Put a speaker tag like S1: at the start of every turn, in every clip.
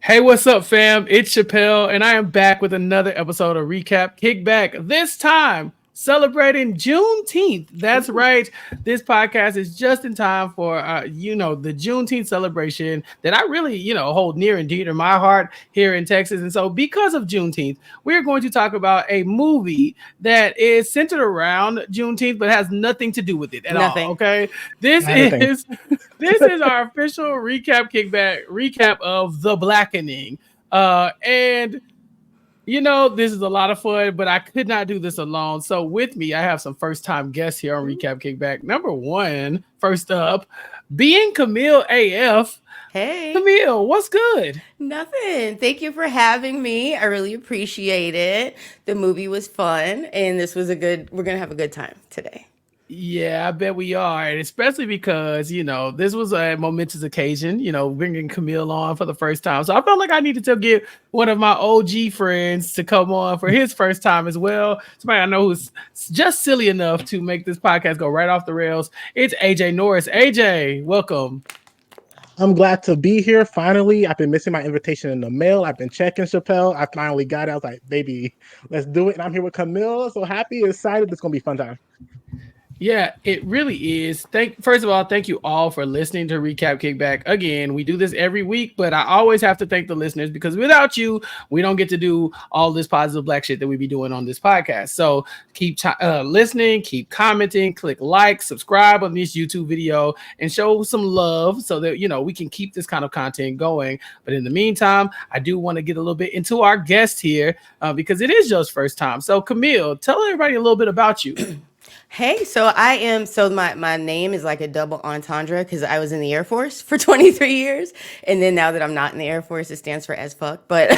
S1: Hey, what's up, fam? It's Chappell, and I am back with another episode of Recap Kickback. This time, celebrating Juneteenth. That's right. This podcast is just in time for, the Juneteenth celebration that I really, hold near and dear to my heart here in Texas. And so, because of Juneteenth, we're going to talk about a movie that is centered around Juneteenth, but has nothing to do with it at all. Okay, this is this is our official recap of The Blackening. And this is a lot of fun, but I could not do this alone. So with me, I have some first-time guests here on Recap Kickback. Number one, first up, BeingCamilleAF.
S2: Hey.
S1: Camille, what's good?
S2: Nothing. Thank you for having me. I really appreciate it. The movie was fun, and we're going to have a good time today.
S1: Yeah, I bet we are. And especially because, this was a momentous occasion, bringing Camille on for the first time. So I felt like I needed to get one of my OG friends to come on for his first time as well. Somebody I know who's just silly enough to make this podcast go right off the rails. It's AJ Norris. AJ, welcome.
S3: I'm glad to be here. Finally, I've been missing my invitation in the mail. I've been checking Chappell. I finally got it. I was like, baby, let's do it. And I'm here with Camille. So happy, excited. It's going to be a fun time.
S1: Yeah, it really is. First of all, thank you all for listening to Recap Kickback. Again, we do this every week, but I always have to thank the listeners because without you, we don't get to do all this positive black shit that we be doing on this podcast. So keep listening, keep commenting, click like, subscribe on this YouTube video, and show some love so that, we can keep this kind of content going. But in the meantime, I do want to get a little bit into our guest here because it is Joe's first time. So Camille, tell everybody a little bit about you.
S2: Hey, my name is like a double entendre because I was in the Air Force for 23 years. And then now that I'm not in the Air Force, it stands for as fuck. But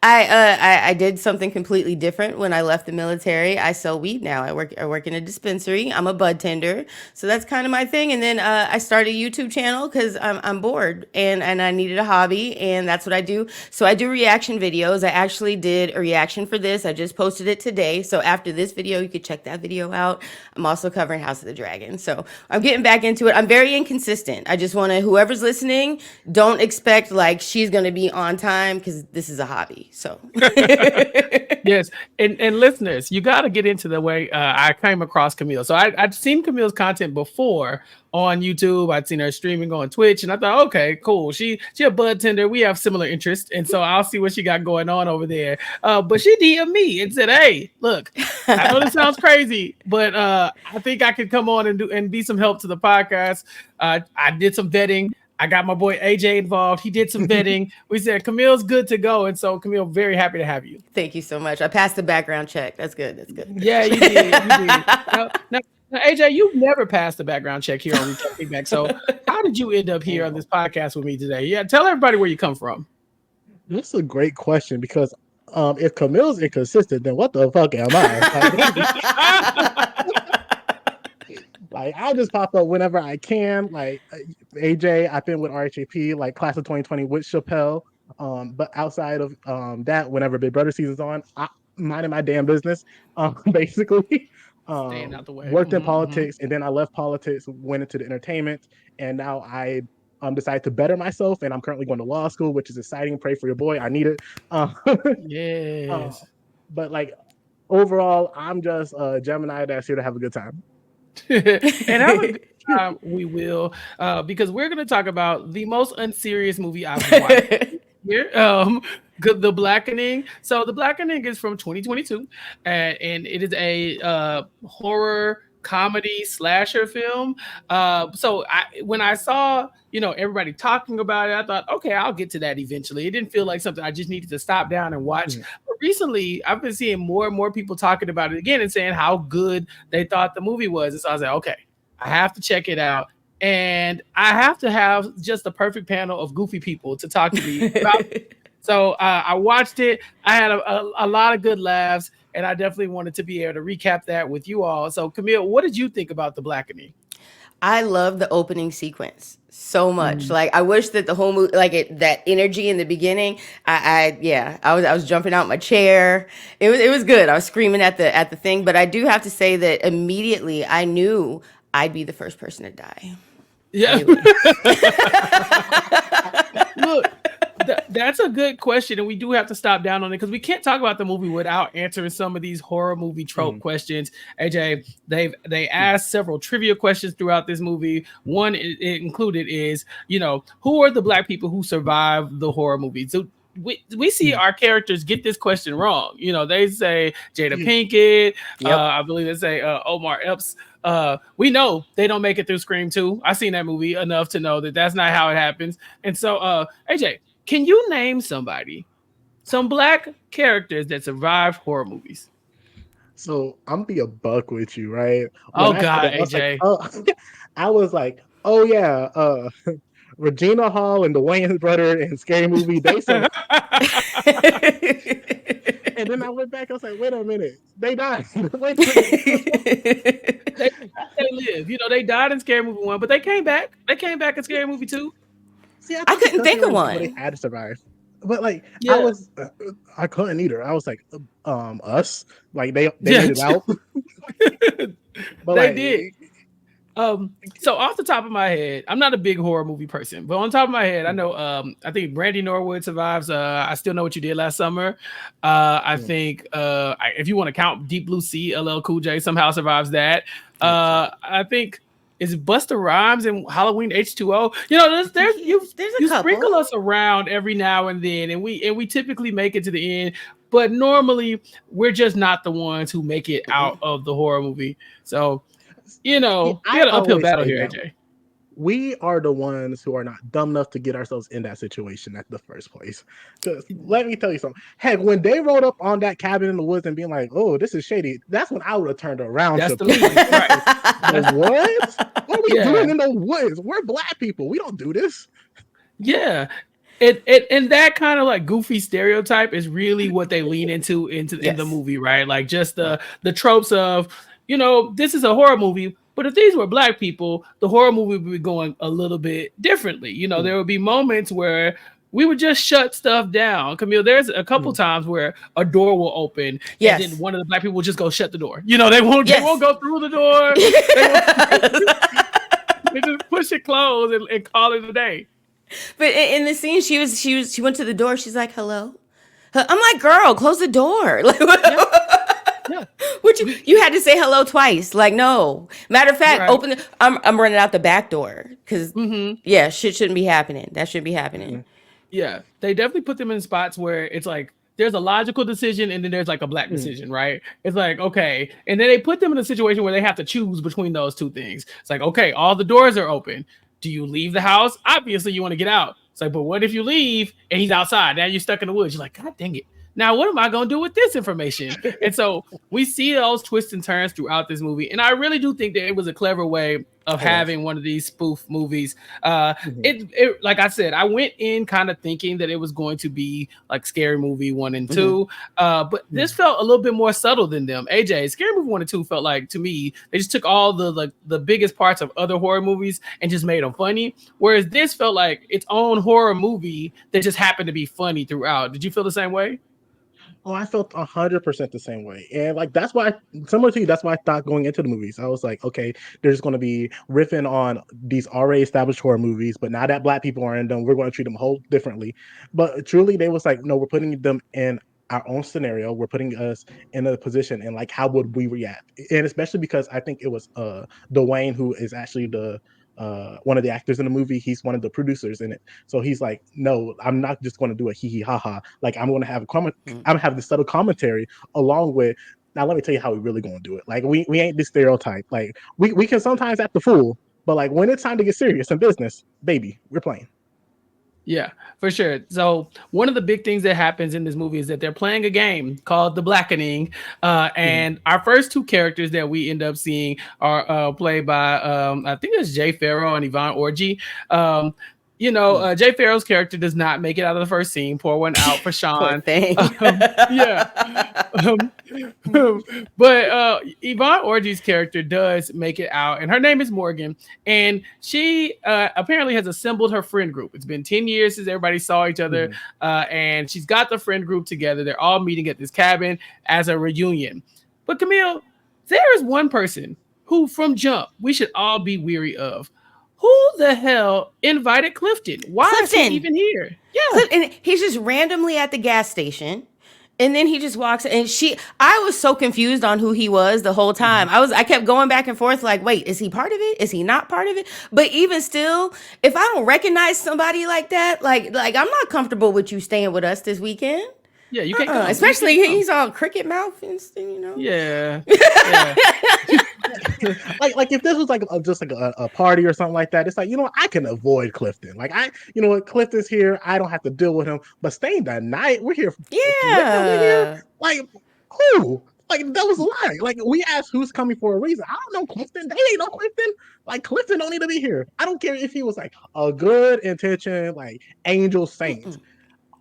S2: I did something completely different when I left the military. I sell weed now. I work in a dispensary. I'm a bud tender. So that's kind of my thing. And then I started a YouTube channel because I'm bored and I needed a hobby. And that's what I do. So I do reaction videos. I actually did a reaction for this. I just posted it today. So after this video, you could check that video out. I'm also covering House of the Dragon. So I'm getting back into it. I'm very inconsistent. I just want to, whoever's listening, don't expect like she's going to be on time because this is a hobby. So
S1: yes. And listeners, you got to get into the way I came across Camille. So I'd seen Camille's content before on YouTube. I'd seen her streaming on Twitch and I thought, okay, cool. She a bud tender. We have similar interests. And so I'll see what she got going on over there. But she DM'd me and said, hey, look, I know this sounds crazy, but I think I could come on and be some help to the podcast. I did some vetting. I got my boy AJ involved. He did some vetting. We said Camille's good to go. And so Camille, very happy to have you.
S2: Thank you so much. I passed the background check. That's good. That's good.
S1: Yeah, you did. Now, AJ, you've never passed the background check here on Recap Kickback. So how did you end up here on this podcast with me today? Yeah, tell everybody where you come from.
S3: This is a great question because if Camille's inconsistent, then what the fuck am I? Like, I'll just pop up whenever I can. Like AJ, I've been with RHAP, like class of 2020 with Chappell. But outside of that, whenever Big Brother season's on, I'm minding my damn business, basically.
S1: Staying out the way.
S3: Worked in politics, and then I left politics, went into the entertainment, and now I decided to better myself, and I'm currently going to law school, which is exciting. Pray for your boy. I need it.
S1: Yes.
S3: But like overall, I'm just a Gemini that's here to have a good time.
S1: And have a good time, we will, because we're going to talk about the most unserious movie I've watched here, The Blackening. So The Blackening is from 2022, and it is a horror comedy slasher film. So when I saw, everybody talking about it, I thought, okay, I'll get to that eventually. It didn't feel like something I just needed to stop down and watch. But recently, I've been seeing more and more people talking about it again and saying how good they thought the movie was. And so I was like, okay, I have to check it out. And I have to have just the perfect panel of goofy people to talk to me about it. So I watched it. I had a lot of good laughs, and I definitely wanted to be able to recap that with you all. So Camille, what did you think about The Blackening?
S2: I love the opening sequence so much. Like, I wish that the whole movie, that energy in the beginning. I was jumping out my chair. It was good. I was screaming at the thing. But I do have to say that immediately I knew I'd be the first person to die.
S1: Yeah. That's a good question, and we do have to stop down on it because we can't talk about the movie without answering some of these horror movie trope questions. AJ, they asked several trivia questions throughout this movie. One it included is, who are the Black people who survived the horror movie? So we see our characters get this question wrong. They say Jada Pinkett.
S2: Yep.
S1: I believe they say Omar Epps. We know they don't make it through Scream 2. I've seen that movie enough to know that that's not how it happens. And so, AJ, can you name some Black characters that survived horror movies?
S3: So I'm be a buck with you, right?
S1: Oh God, AJ.
S3: I was like, oh yeah, Regina Hall and the Wayans brother in Scary Movie, they survived. And then I went back, I was like, wait a minute, they died. Wait a minute.
S1: They live. They died in Scary Movie 1, but they came back. They came back in Scary Movie 2.
S2: See, I couldn't think of one.
S3: They had to survive. But like,
S1: yeah.
S3: I couldn't either. I was like, us, like they made it out. But
S1: they did. So off the top of my head, I'm not a big horror movie person, but on top of my head, I know. I think Brandy Norwood survives. I Still Know What You Did Last Summer. I think if you want to count Deep Blue Sea, LL Cool J somehow survives that. I think. Is Busta Rhymes and Halloween H2O? There's you sprinkle us around every now and then, and we typically make it to the end, but normally we're just not the ones who make it out of the horror movie. So, we got an uphill battle here, AJ.
S3: We are the ones who are not dumb enough to get ourselves in that situation at the first place. Because let me tell you something. Heck, when they rolled up on that cabin in the woods and being like, "Oh, this is shady," that's when I would have turned around.
S1: That's the lead, right?
S3: What? What are we doing in the woods? We're Black people. We don't do this. Yeah.
S1: And that kind of like goofy stereotype is really what they lean into in the movie, right? Like just the tropes of, this is a horror movie. But if these were Black people, the horror movie would be going a little bit differently. There would be moments where we would just shut stuff down. Camille, there's a couple times where a door will open and then one of the Black people will just go shut the door. They won't go through the door. They just push it closed and call it a day.
S2: But in the scene, she went to the door. She's like, "Hello." I'm like, "Girl, close the door." Like, yeah. Which you had to say hello twice. Like, no. Matter of fact, open the. I'm running out the back door because shit shouldn't be happening. That shouldn't be happening.
S1: Yeah, they definitely put them in spots where it's like there's a logical decision and then there's like a Black decision, right? It's like, okay, and then they put them in a situation where they have to choose between those two things. It's like, okay, all the doors are open. Do you leave the house? Obviously, you want to get out. It's like, but what if you leave and he's outside? Now you're stuck in the woods. You're like, God dang it. Now, what am I going to do with this information? And so we see those twists and turns throughout this movie. And I really do think that it was a clever way of having one of these spoof movies. It like I said, I went in kind of thinking that it was going to be like Scary Movie 1 and 2. But this felt a little bit more subtle than them. AJ, Scary Movie 1 and 2 felt like, to me, they just took all the biggest parts of other horror movies and just made them funny. Whereas this felt like its own horror movie that just happened to be funny throughout. Did you feel the same way?
S3: Oh, I felt 100% the same way. And like, that's why, similar to you, that's why I thought going into the movies, I was like, okay, there's going to be riffing on these already established horror movies, but now that Black people are in them, we're going to treat them whole differently. But truly, they was like, no, we're putting them in our own scenario. We're putting us in a position and like, how would we react? And especially because I think it was Dwayne, who is actually one of the actors in the movie. He's one of the producers in it, so he's like, no, I'm not just going to do a hee hee ha ha. Like, I'm going to have I'm gonna have the subtle commentary along with. Now let me tell you how we really going to do it. Like, we ain't this stereotype. Like, we can sometimes act the fool, but like when it's time to get serious in business, baby, we're playing.
S1: Yeah, for sure. So one of the big things that happens in this movie is that they're playing a game called the Blackening, and our first two characters that we end up seeing are played by I think it's Jay Farrow and Yvonne Orji. Jay Farrow's character does not make it out of the first scene. Pour one out for Sean. But Yvonne Orji's character does make it out, and her name is Morgan, and she apparently has assembled her friend group. It's been 10 years since everybody saw each other, and she's got the friend group together. They're all meeting at this cabin as a reunion. But Camille, there is one person who from jump we should all be weary of. who the hell invited Clifton? Why is he even here? Yeah.
S2: And he's just randomly at the gas station. And then he just walks and I was so confused on who he was the whole time. I kept going back and forth like, wait, is he part of it? Is he not part of it? But even still, if I don't recognize somebody like that, like I'm not comfortable with you staying with us this weekend.
S1: Yeah, you can't go.
S2: Especially he's all cricket mouth and
S1: Yeah.
S3: like if this was like just like a party or something like that, it's like, I can avoid Clifton. Like Clifton's here, I don't have to deal with him. But staying the night, we're here.
S2: Yeah.
S3: Here, like who? Like that was a lie. Like we asked who's coming for a reason. I don't know Clifton. They ain't no Clifton. Like Clifton don't need to be here. I don't care if he was like a good intention, like angel saint.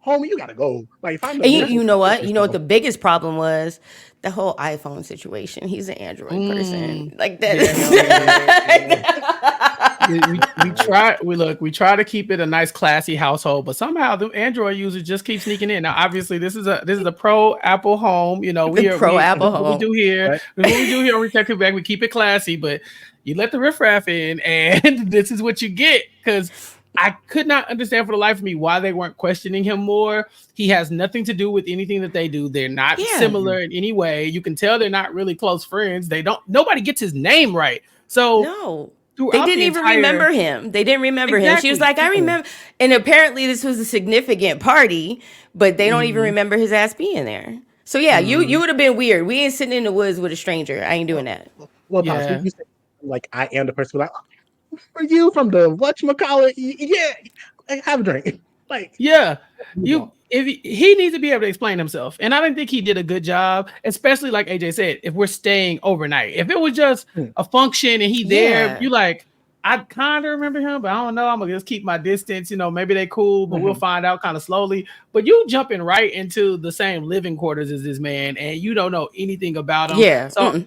S3: Homie, you gotta go. Like, if I'm
S2: and you know what? You know what the biggest problem was? The whole iPhone situation. He's an Android person. Like that.
S1: We try to keep it a nice, classy household, but somehow the Android users just keep sneaking in. Now, obviously, this is a pro Apple home.
S2: Apple home.
S1: What we do here, right? What we do here on Recap Kickback, we keep it classy, but you let the riffraff in, and this is what you get. Because I could not understand for the life of me why they weren't questioning him more. He has nothing to do with anything that they do. They're not similar in any way. You can tell they're not really close friends. Nobody gets his name right. So
S2: no. They didn't even remember him. They didn't remember him. She was like, I remember. And apparently this was a significant party, but they don't even remember his ass being there. So yeah, you would have been weird. We ain't sitting in the woods with a stranger. I ain't doing that.
S3: Well, you said, like, I am the person, like, for you from the whatchamacallit, have a drink. Like,
S1: if he needs to be able to explain himself, and I didn't think he did a good job, especially like AJ said, if we're staying overnight. If it was just a function and he there, you like, I kind of remember him, but I don't know. I'm gonna just keep my distance. Maybe they cool, but we'll find out kind of slowly. But you jumping right into the same living quarters as this man, and you don't know anything about him.
S2: Yeah.
S1: So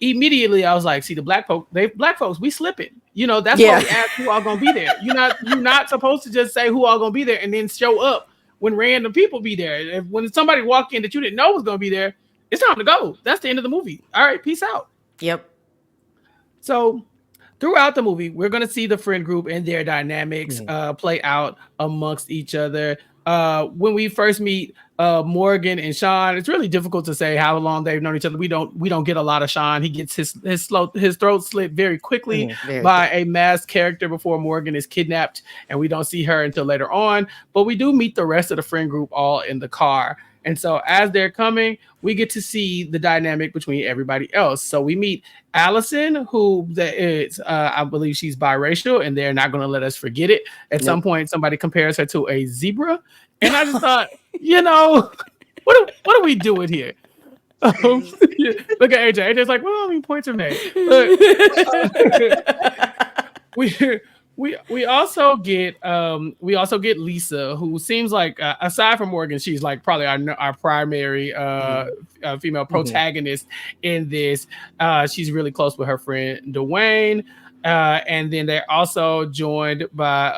S1: immediately I was like, see, the black folks, we slipping. That's why we ask who all gonna be there. You're not supposed to just say who all gonna be there and then show up when random people be there. When somebody walked in that you didn't know was gonna be there, it's time to go. That's the end of the movie. All right, peace out.
S2: Yep.
S1: So throughout the movie, we're going to see the friend group and their dynamics play out amongst each other. When we first meet Morgan and Sean, it's really difficult to say how long they've known each other. We don't get a lot of Sean. He gets his throat slit very quickly by a masked character before Morgan is kidnapped, and we don't see her until later on. But we do meet the rest of the friend group all in the car. And so as they're coming, we get to see the dynamic between everybody else. So we meet Allison, who is, I believe she's biracial, and they're not going to let us forget it. At some point, somebody compares her to a zebra. And I just thought, what are we doing here? Look at AJ. AJ's like, well, I mean, points are made. We also get Lisa, who seems like aside from Morgan, she's like probably our primary female protagonist in this. She's really close with her friend Dwayne, and then they're also joined by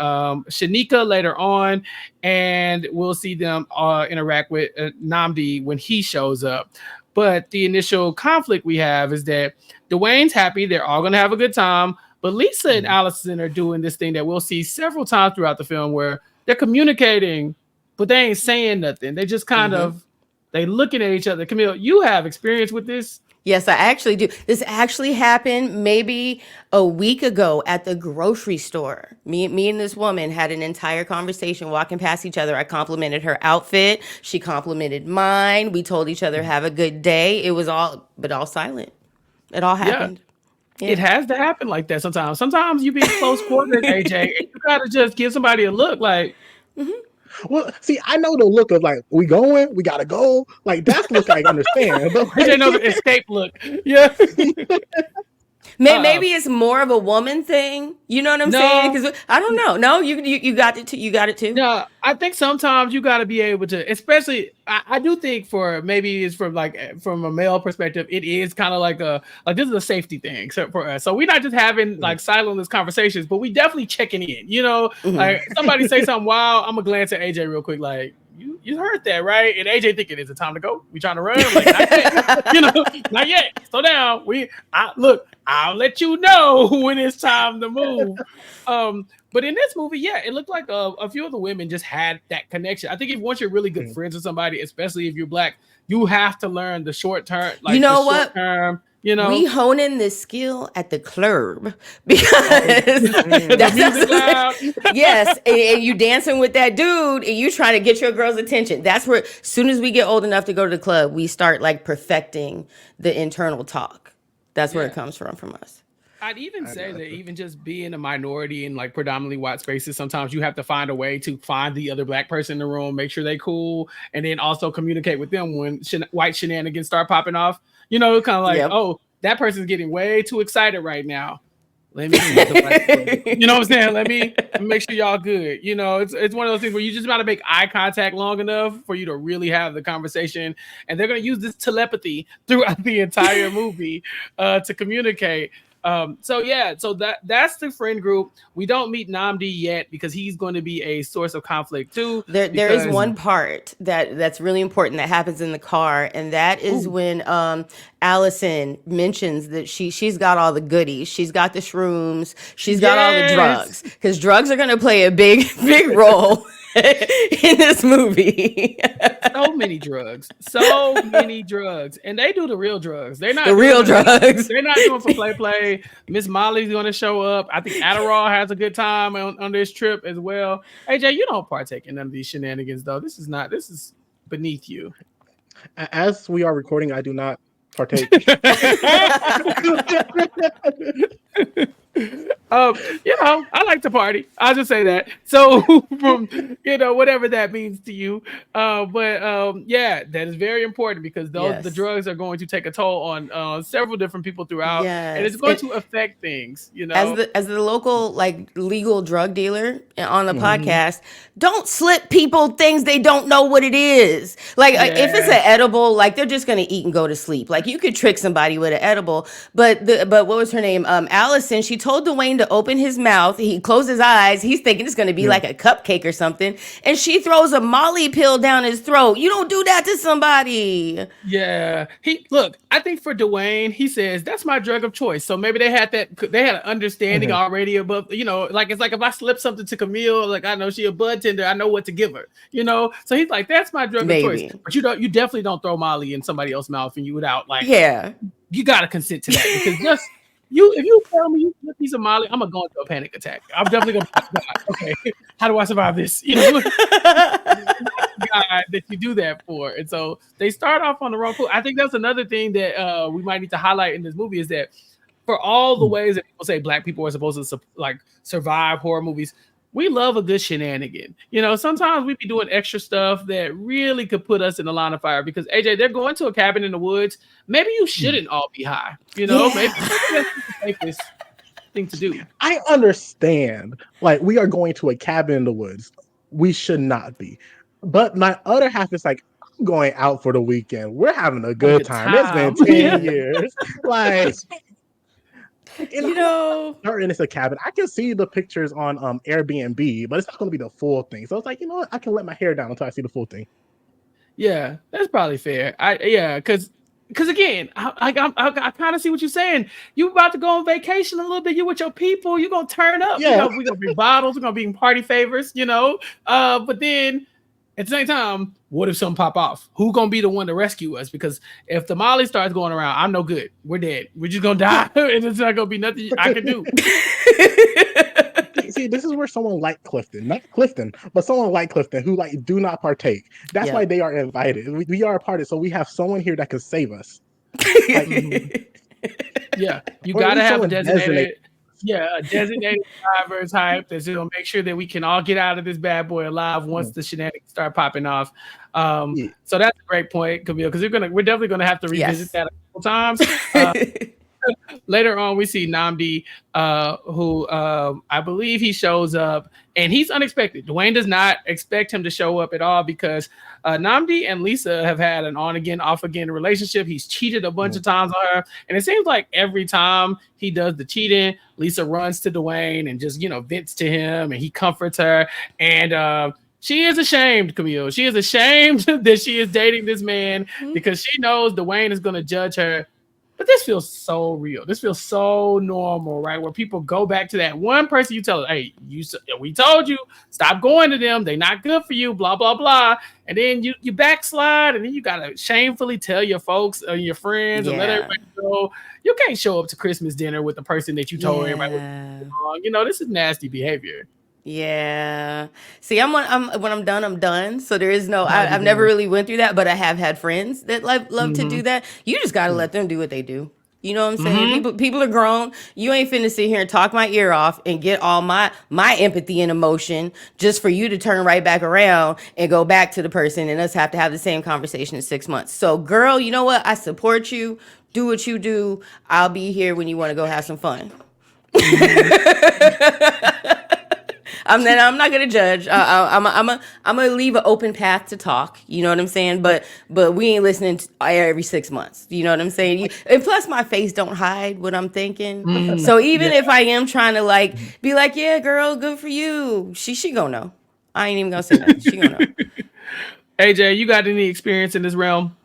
S1: Shanika later on, and we'll see them interact with Nnamdi when he shows up. But the initial conflict we have is that Dwayne's happy; they're all going to have a good time. But Lisa and Allison are doing this thing that we'll see several times throughout the film where they're communicating, but they ain't saying nothing. They just kind of, they looking at each other. Camille, you have experience with this?
S2: Yes, I actually do. This actually happened maybe a week ago at the grocery store. Me and this woman had an entire conversation walking past each other. I complimented her outfit. She complimented mine. We told each other, have a good day. It was all silent. It all happened.
S1: Yeah. It has to happen like that sometimes. Sometimes you be close quarters, AJ, and you gotta just give somebody a look like.
S3: Well, see, I know the look of like, we going, we gotta go. Like that's the look I understand. But
S1: AJ knows the escape look. Yeah.
S2: Maybe it's more of a woman thing. You know what I'm saying? Because I don't know. No, you got it too. You got it too.
S1: No, I think sometimes you got to be able to, especially. I do think maybe it's from a male perspective, it is kind of like this is a safety thing. Except for us, so we're not just having like silentless conversations, but we definitely checking in. Like somebody say something wild, I'm gonna glance at AJ real quick, like. You heard that, right? And AJ thinking, is it time to go? We trying to run? Like, not yet. Not yet. Slow down. I'll let you know when it's time to move. But in this movie, yeah, it looked like a few of the women just had that connection. I think if once you're really good friends with somebody, especially if you're Black, you have to learn the short term, like
S2: you know
S1: the
S2: what?
S1: short term. You know,
S2: we hone in this skill at the club because
S1: the music loud.
S2: Yes, and you dancing with that dude and you trying to get your girl's attention. That's where, as soon as we get old enough to go to the club, we start like perfecting the internal talk. That's where it comes from us.
S1: I'd even say that even just being a minority in like predominantly white spaces, sometimes you have to find a way to find the other Black person in the room, make sure they cool, and then also communicate with them when white shenanigans start popping off. You know, kind of like, oh, that person's getting way too excited right now. Let me you know what I'm saying? Let me make sure y'all good. You know, it's one of those things where you just got to make eye contact long enough for you to really have the conversation. And they're going to use this telepathy throughout the entire movie to communicate. So that's the friend group. We don't meet Nnamdi yet because he's going to be a source of conflict too.
S2: There is one part that's really important that happens in the car, and that is when Allison mentions that she's got all the goodies. She's got the shrooms. She's got all the drugs, because drugs are going to play a big role in this movie.
S1: So many drugs, and they do the real drugs. They're not
S2: the real drugs.
S1: They're not doing for play. Miss Molly's going to show up. I think Adderall has a good time on this trip as well. AJ, you don't partake in none of these shenanigans, though. This is beneath you.
S3: As we are recording, I do not partake.
S1: I like to party. I'll just say that. So from whatever that means to you. That is very important because the drugs are going to take a toll on several different people throughout.
S2: Yes.
S1: And it's going to affect things,
S2: As the local like legal drug dealer on the podcast, don't slip people things they don't know what it is. Like if it's an edible, like they're just gonna eat and go to sleep. Like you could trick somebody with an edible, but what was her name? Allison, she told Dwayne to open his mouth. He closed his eyes. He's thinking it's going to be like a cupcake or something. And she throws a Molly pill down his throat. You don't do that to somebody.
S1: Yeah. I think for Dwayne, he says, that's my drug of choice. So maybe they had an understanding already about, like, it's like if I slip something to Camille, like I know she a bud tender, I know what to give her, So he's like, that's my drug of choice. But you definitely don't throw Molly in somebody else's mouth and you without like, you got to consent to that because just, if you tell me you get a piece of Molly, I'm gonna go into a panic attack. I'm definitely gonna. Okay, how do I survive this? God that you do that for, and so they start off on the wrong foot. I think that's another thing that we might need to highlight in this movie is that for all the ways that people say Black people are supposed to survive horror movies, we love a good shenanigan. Sometimes we be doing extra stuff that really could put us in the line of fire because AJ, they're going to a cabin in the woods. Maybe you shouldn't all be high. Maybe that's the safest thing to do.
S3: I understand. Like we are going to a cabin in the woods. We should not be. But my other half is like, I'm going out for the weekend. We're having a good time. It's been 10 years. Like and it's a cabin. I can see the pictures on Airbnb, but it's not going to be the full thing. So it's like, I can let my hair down until I see the full thing.
S1: Yeah, that's probably fair. Because again, I kind of see what you're saying. You about to go on vacation a little bit. You with your people. You're gonna turn up.
S3: Yeah.
S1: We're gonna be bottles. We're gonna be party favors. But then at the same time, what if something pop off? Who gonna be the one to rescue us? Because if the Molly starts going around, I'm no good. We're dead. We're just gonna die, and it's not gonna be nothing I can do.
S3: See, this is where someone like Clifton, not Clifton, but someone like Clifton who do not partake. That's why they are invited. We are a part of it, so we have someone here that can save us.
S1: You gotta have a designated driver type that's gonna make sure that we can all get out of this bad boy alive once the shenanigans start popping off. So that's a great point, Camille, because we're definitely gonna have to revisit that a couple times. Later on, we see Nnamdi, who I believe he shows up, and he's unexpected. Dwayne does not expect him to show up at all because Nnamdi and Lisa have had an on-again, off-again relationship. He's cheated a bunch of times on her, and it seems like every time he does the cheating, Lisa runs to Dwayne and just, vents to him, and he comforts her. And she is ashamed, Camille. She is ashamed that she is dating this man because she knows Dwayne is going to judge her But this feels so real. This feels so normal, right? Where people go back to that one person you tell, hey, we told you, stop going to them. They're not good for you, blah, blah, blah. And then you backslide, and then you got to shamefully tell your folks or your friends and let everybody know. You can't show up to Christmas dinner with the person that you told everybody was wrong. You know, this is nasty behavior.
S2: Yeah. See, when I'm done, I'm done. So there is no, I've never really went through that, but I have had friends that love to do that. You just got to let them do what they do. You know what I'm saying? People are grown. You ain't finna sit here and talk my ear off and get all my empathy and emotion just for you to turn right back around and go back to the person and us have to have the same conversation in 6 months. So girl, you know what? I support you. Do what you do. I'll be here when you want to go have some fun. I'm not gonna judge. I'm gonna leave an open path to talk. You know what I'm saying? But we ain't listening to every 6 months. You know what I'm saying? And plus, my face don't hide what I'm thinking. So even if I am trying to be like, yeah, girl, good for you. She gonna know. I ain't even gonna say that. She gonna know.
S1: AJ, you got any experience in this realm?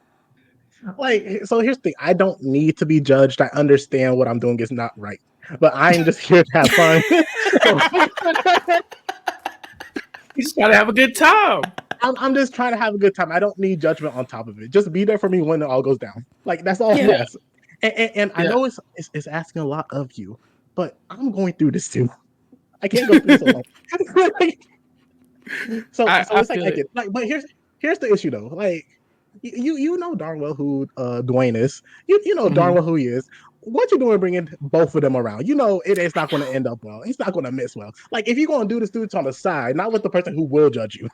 S3: So here's the thing. I don't need to be judged. I understand what I'm doing is not right, but I'm just here to have fun.
S1: You just gotta have a good time.
S3: I'm just trying to have a good time. I don't need judgment on top of it. Just be there for me when it all goes down. That's all it is. And I know it's asking a lot of you, but I'm going through this too. I can't go through this alone. So it's I get but here's the issue though. You know darn well who Dwayne is. You know darn well who he is. What you doing bringing both of them around? You know it's not going to end up well. It's not going to miss well. If you're going to do this, do it on the side, not with the person who will judge you.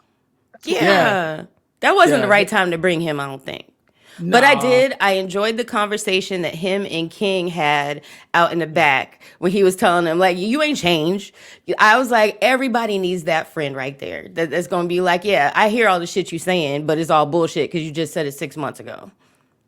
S2: Yeah. That wasn't the right time to bring him, I don't think. No. But I enjoyed the conversation that him and King had out in the back when he was telling them, you ain't changed. I was like, everybody needs that friend right there. That's going to be like, yeah, I hear all the shit you saying, but it's all bullshit because you just said it 6 months ago.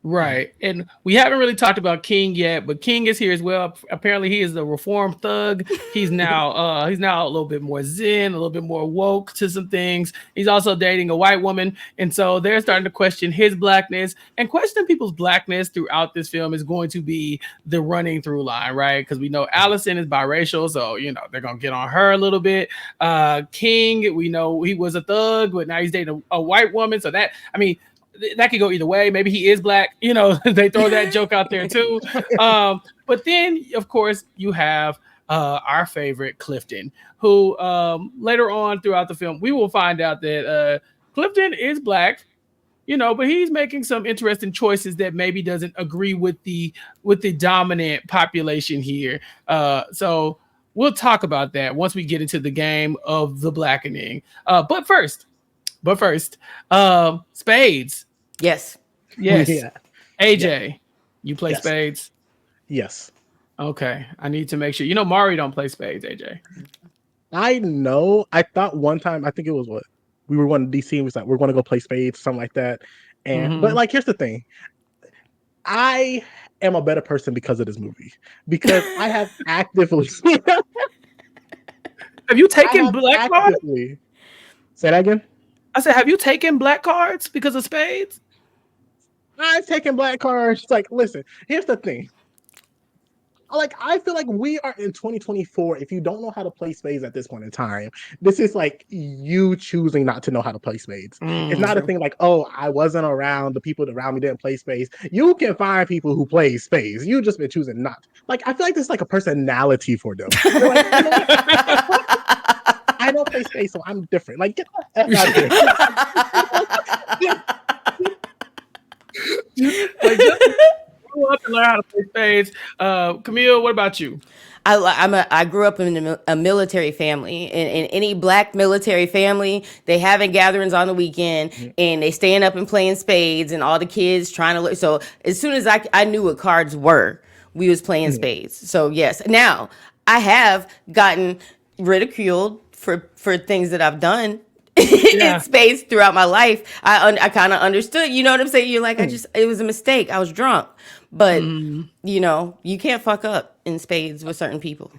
S1: Right. And we haven't really talked about King yet, but King is here as well. Apparently he is the reform thug. He's now a little bit more zen, a little bit more woke to some things. He's also dating a white woman. And so they're starting to question his blackness, and questioning people's blackness throughout this film is going to be the running through line, right? Because we know Allison is biracial, so they're gonna get on her a little bit. King, we know he was a thug, but now he's dating a white woman. So that could go either way. Maybe he is black. They throw that joke out there too. But then, of course, you have our favorite Clifton, who later on throughout the film, we will find out that Clifton is black, but he's making some interesting choices that maybe doesn't agree with the dominant population here. So we'll talk about that once we get into the game of the Blackening. But first, spades.
S2: Yes.
S1: Yeah. AJ, you play spades?
S3: Yes.
S1: Okay. I need to make sure. Mari don't play spades, AJ.
S3: I know. I thought one time, I think it was we were going to DC and was like, we're going to go play spades, something like that. And but here's the thing. I am a better person because of this movie. Because I have actively
S1: Have you taken black cards?
S3: Say that again?
S1: I said, have you taken black cards because of spades?
S3: I've taken black cards. Listen, here's the thing. I feel like we are in 2024. If you don't know how to play spades at this point in time, this is you choosing not to know how to play spades. It's not a thing I wasn't around. The people around me didn't play spades. You can find people who play spades. You just been choosing not. I feel like this is a personality for them. I don't play spades, so I'm different. Get the F out of here.
S1: Just grow up and learn how to play spades. Camille, what about you?
S2: I grew up in a military family, and in any black military family, they having gatherings on the weekend, and they staying up and playing spades, and all the kids trying to look. So as soon as I knew what cards were, we was playing spades. So yes, now I have gotten ridiculed for things that I've done in space throughout my life. I kind of understood, you know what I'm saying? You're like, it was a mistake. I was drunk. But, you can't fuck up in spades with certain people.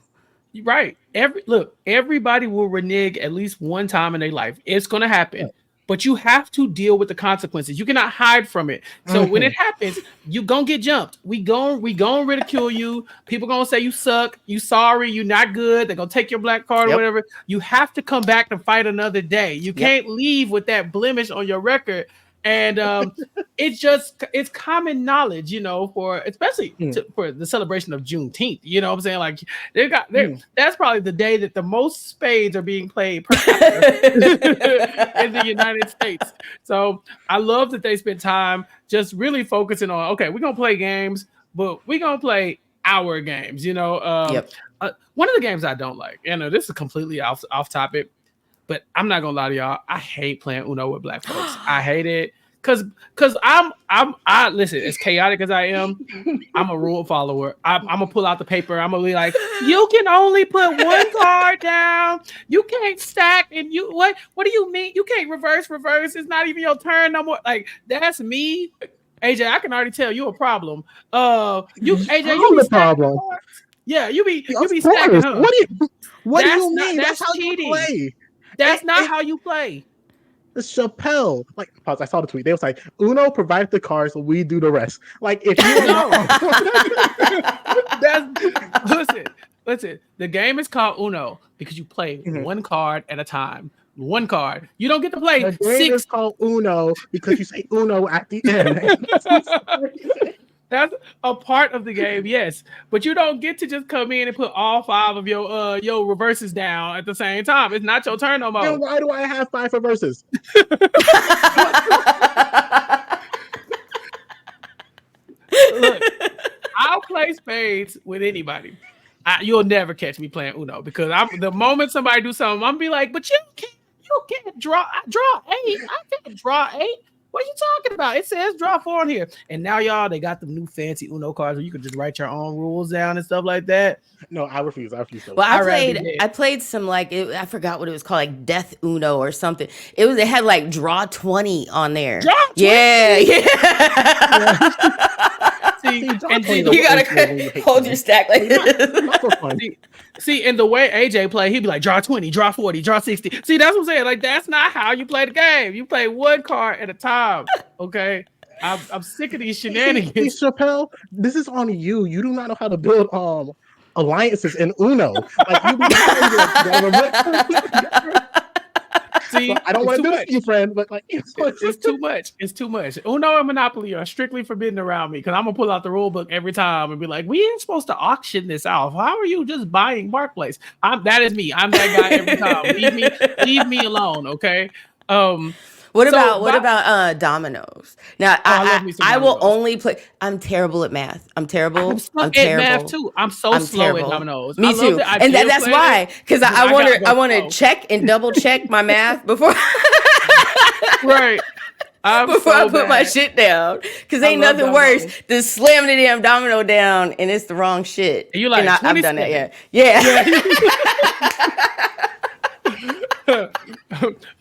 S1: Right. Everybody will renege at least one time in their life. It's going to happen. but you have to deal with the consequences. You cannot hide from it. So when it happens, you gonna get jumped. We gonna ridicule you. People gonna say you suck, you sorry, you not good. They're gonna take your black card or whatever. You have to come back and fight another day. You can't leave with that blemish on your record. And it's common knowledge, you know, for especially for the celebration of Juneteenth. You know what I'm saying? Like that's probably the day that the most spades are being played per capita in the United States. So I love that they spent time just really focusing on, okay, we're gonna play games, but we're gonna play our games, you know. One of the games I don't like, you know, this is completely off topic. But I'm not gonna lie to y'all. I hate playing Uno with black folks. I hate it because I listen. As chaotic as I am, I'm a rule follower. I'm gonna pull out the paper. I'm gonna be like, you can only put one card down. You can't stack. And you what do you mean? You can't reverse. It's not even your turn no more. Like that's me. AJ, I can already tell you a problem. You AJ, you be
S3: the problem.
S1: Cards. Yeah, you be stacking. Huh?
S3: What do you mean? That's how you play.
S1: That's not how you play.
S3: It's Chappell. Like, pause. I saw the tweet. They was like, Uno provides the cards, we do the rest. Like, if you listen. The game is called Uno because you play one card at a time. One card. You don't get to play the game is called Uno because you say Uno at the end.
S1: That's a part of the game, yes. But you don't get to just come in and put all 5 of your reverses down at the same time. It's not your turn no more.
S3: Then why do I have 5 reverses?
S1: Look, I'll play spades with anybody. You'll never catch me playing Uno because the moment somebody do something, I'm gonna be like, but you can't draw 8. I can't draw 8. What are you talking about? It says draw 4 on here. And now, y'all, they got the new fancy Uno cards where you can just write your own rules down and stuff like that.
S3: No, I refuse.
S2: Well, I played some I forgot what it was called, like Death Uno or something. It had like draw 20 on there.
S1: Draw 20?
S2: Yeah.
S1: See,
S2: you gotta hold your stack like this.
S1: See, and the way AJ play, he'd be like, draw 20, draw 40, draw 60. See, that's what I'm saying. Like, that's not how you play the game. You play one card at a time. Okay. I'm sick of these shenanigans.
S3: Chappell, this is on you. You do not know how to build alliances in Uno. Like you See, well, I don't want to do this to you, friend, but like
S1: it's too much. It's too much. Uno and Monopoly are strictly forbidden around me because I'm gonna pull out the rule book every time and be like, "We ain't supposed to auction this off. How are you just buying Barclays?" That is me. I'm that guy every time. Leave me alone, okay?
S2: What about dominoes? Now I will only play. I'm terrible at math. I'm terrible.
S1: I'm terrible at math too. I'm slow at dominoes.
S2: Me too. And that's why, because I want to check and double check my math before.
S1: Right.
S2: Before I put my shit down, because ain't nothing worse than slamming the damn domino down and it's the wrong shit.
S1: And you like,
S2: I've done that, yeah.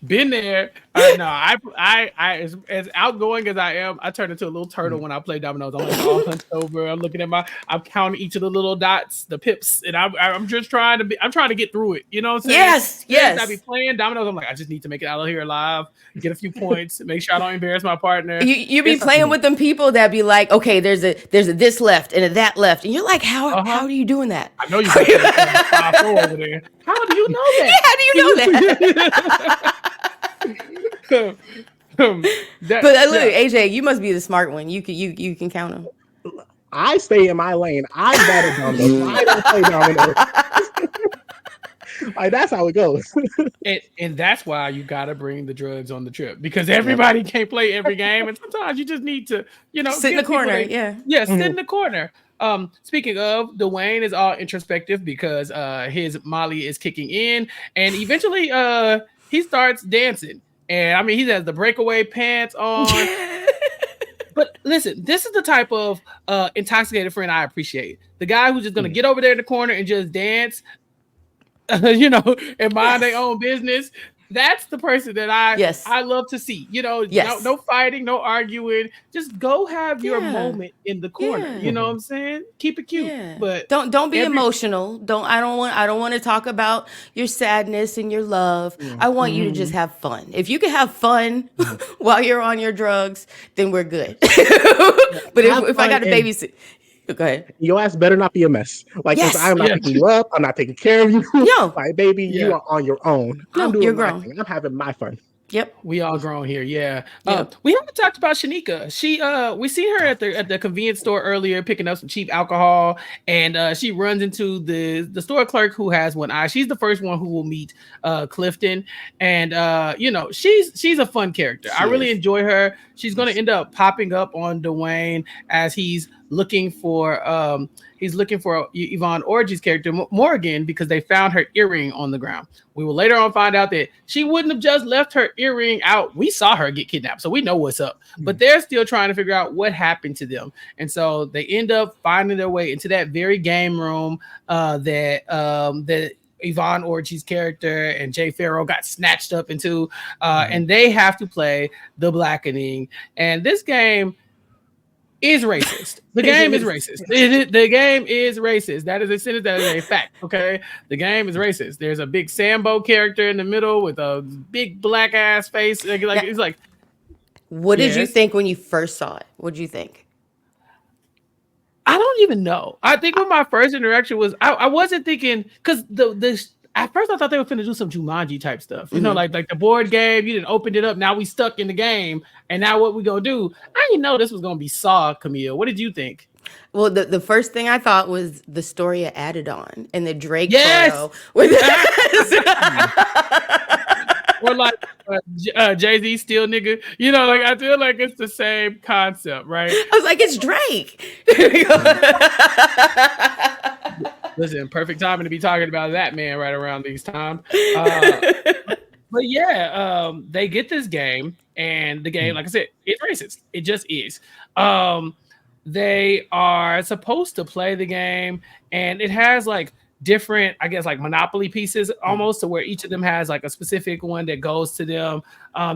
S1: Been there. No, I as outgoing as I am, I turn into a little turtle when I play dominoes. I'm like all hunched over. I'm looking at I'm counting each of the little dots, the pips, and I'm just trying to get through it. You know what I'm saying?
S2: Yes.
S1: I be playing dominoes. I'm like, I just need to make it out of here alive, get a few points, make sure I don't embarrass my partner.
S2: You be playing with them people that be like, okay, there's a this left and a that left, and you're like, how are you doing that?
S1: I know you got 5-4 over there. How do you know that?
S2: Yeah, how do you know that? But look, AJ, you must be the smart one. You can count them.
S3: I stay in my lane. I'm bad at dominoes. I don't play dominoes. Like that's how it goes.
S1: and that's why you gotta bring the drugs on the trip because everybody can't play every game, and sometimes you just need to,
S2: sit in the corner.
S1: Sit in the corner. Speaking of, Dwayne is all introspective because his Molly is kicking in, and eventually he starts dancing. And I mean, he has the breakaway pants on. But listen, this is the type of intoxicated friend I appreciate. The guy who's just gonna get over there in the corner and just dance, and mind their own business. That's the person that I love to see. No fighting, no arguing. Just go have your moment in the corner. You know what I'm saying? Keep it cute. But
S2: don't be emotional. I don't want to talk about your sadness and your love. I want you to just have fun. If you can have fun while you're on your drugs, then we're good. But if I got to babysit. Go ahead.
S3: Your ass better not be a mess. Like, I'm not picking you up. I'm not taking care of you. Like, baby, you are on your own. I'm doing my thing. I'm having my fun.
S2: Yep.
S1: We all grown here. Yeah. We haven't talked about Shanika. We seen her at the convenience store earlier picking up some cheap alcohol, and she runs into the store clerk who has one eye. She's the first one who will meet Clifton, and she's a fun character. I really enjoy her. She's going to end up popping up on Dwayne as he's looking for Yvonne Orji's character Morgan, because they found her earring on the ground. We will later on find out that she wouldn't have just left her earring out. We saw her get kidnapped, so we know what's up. But they're still trying to figure out what happened to them, and so they end up finding their way into that very game room that Yvonne Orji's character and Jay Farrow got snatched up into, and they have to play the Blackening. And this game is racist. The game is racist. The game is racist. That is a sentence. That is a fact. Okay, the game is racist. There's a big Sambo character in the middle with a big black ass face. It's like.
S2: What did you think when you first saw it? What did you think?
S1: I don't even know. I think when my first interaction was, I wasn't thinking, because at first I thought they were finna do some Jumanji type stuff. You know, like the board game, you didn't open it up. Now we stuck in the game. And now what we gonna do? I didn't know this was gonna be Saw, Camille. What did you think?
S2: Well, the first thing I thought was the story added on and the Drake photo.
S1: Or like Jay-Z still nigga. You know, like I feel like it's the same concept, right?
S2: I was like, it's Drake.
S1: Listen, perfect timing to be talking about that man right around these times. But yeah, they get this game, and the game, like I said, it's racist. It just is. They are supposed to play the game, and it has like different, I guess, like Monopoly pieces almost, to where each of them has like a specific one that goes to them.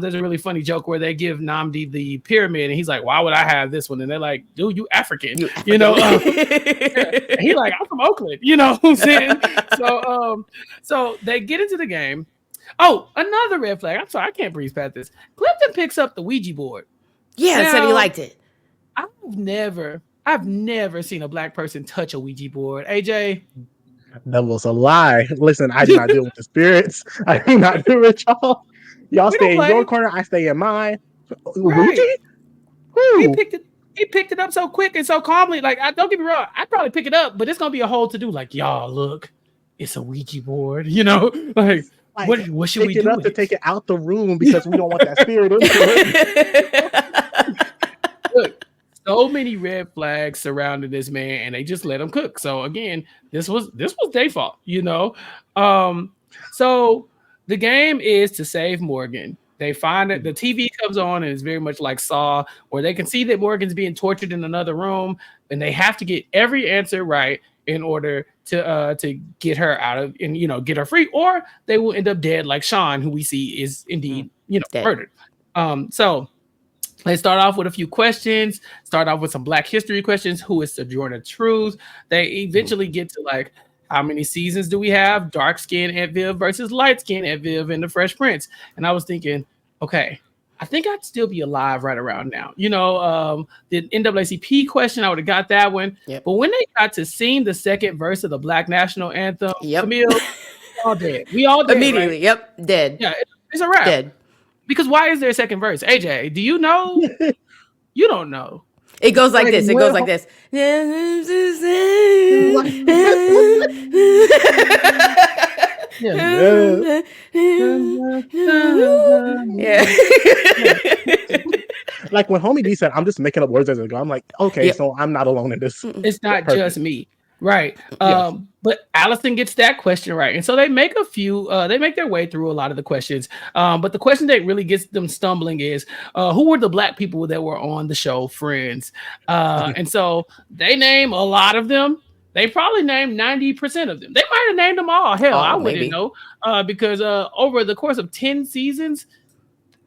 S1: There's a really funny joke where they give Namdi the pyramid, and he's like, "Why would I have this one?" And they're like, "Dude, you African." You know. He like, "I'm from Oakland," you know what I'm saying? So they get into the game. Oh, another red flag. I'm sorry, I can't breeze past this. Clifton picks up the Ouija board.
S2: Yeah, now, said he liked it.
S1: I've never seen a black person touch a Ouija board. AJ?
S3: That was a lie. Listen, I do not deal with the spirits. I do not do it, y'all. Y'all stay in your corner. I stay in mine.
S1: Right. He picked it up so quick and so calmly. Like, don't get me wrong, I'd probably pick it up, but it's gonna be a whole to do. Like, y'all, look, it's a Ouija board. You know, like what should we do?
S3: To take it out the room because we don't want that spirit into it.
S1: Look, so many red flags surrounding this man, and they just let him cook. So again, this was their fault, you know. So the game is to save Morgan. They find that the TV comes on, and it's very much like Saw, where they can see that Morgan's being tortured in another room, and they have to get every answer right in order to get her out of, and get her free, or they will end up dead, like Sean, who we see is indeed murdered. So they start off with a few questions. Start off with some Black history questions. Who is Sojourner Truth? They eventually get to like, how many seasons do we have? Dark skin Aunt Viv versus light skin Aunt Viv in The Fresh Prince. And I was thinking, okay, I think I'd still be alive right around now. The NAACP question, I would have got that one. Yep. But when they got to sing the second verse of the Black National Anthem, Camille, all dead. We all dead.
S2: Immediately, right? Yep, dead.
S1: Yeah, it's a wrap.
S2: Dead.
S1: Because why is there a second verse? AJ, do you know? You don't know.
S2: It goes like this. It goes like this. Yeah.
S3: Like when Homie D said, "I'm just making up words as I go," I'm like, okay, so I'm not alone in this.
S1: It's not just me. Right. But Allison gets that question right. And so they make they make their way through a lot of the questions. But the question that really gets them stumbling is, who were the Black people that were on the show Friends? And so they name a lot of them. They probably named 90% of them. They might have named them all. Hell, I wouldn't know. Because over the course of 10 seasons,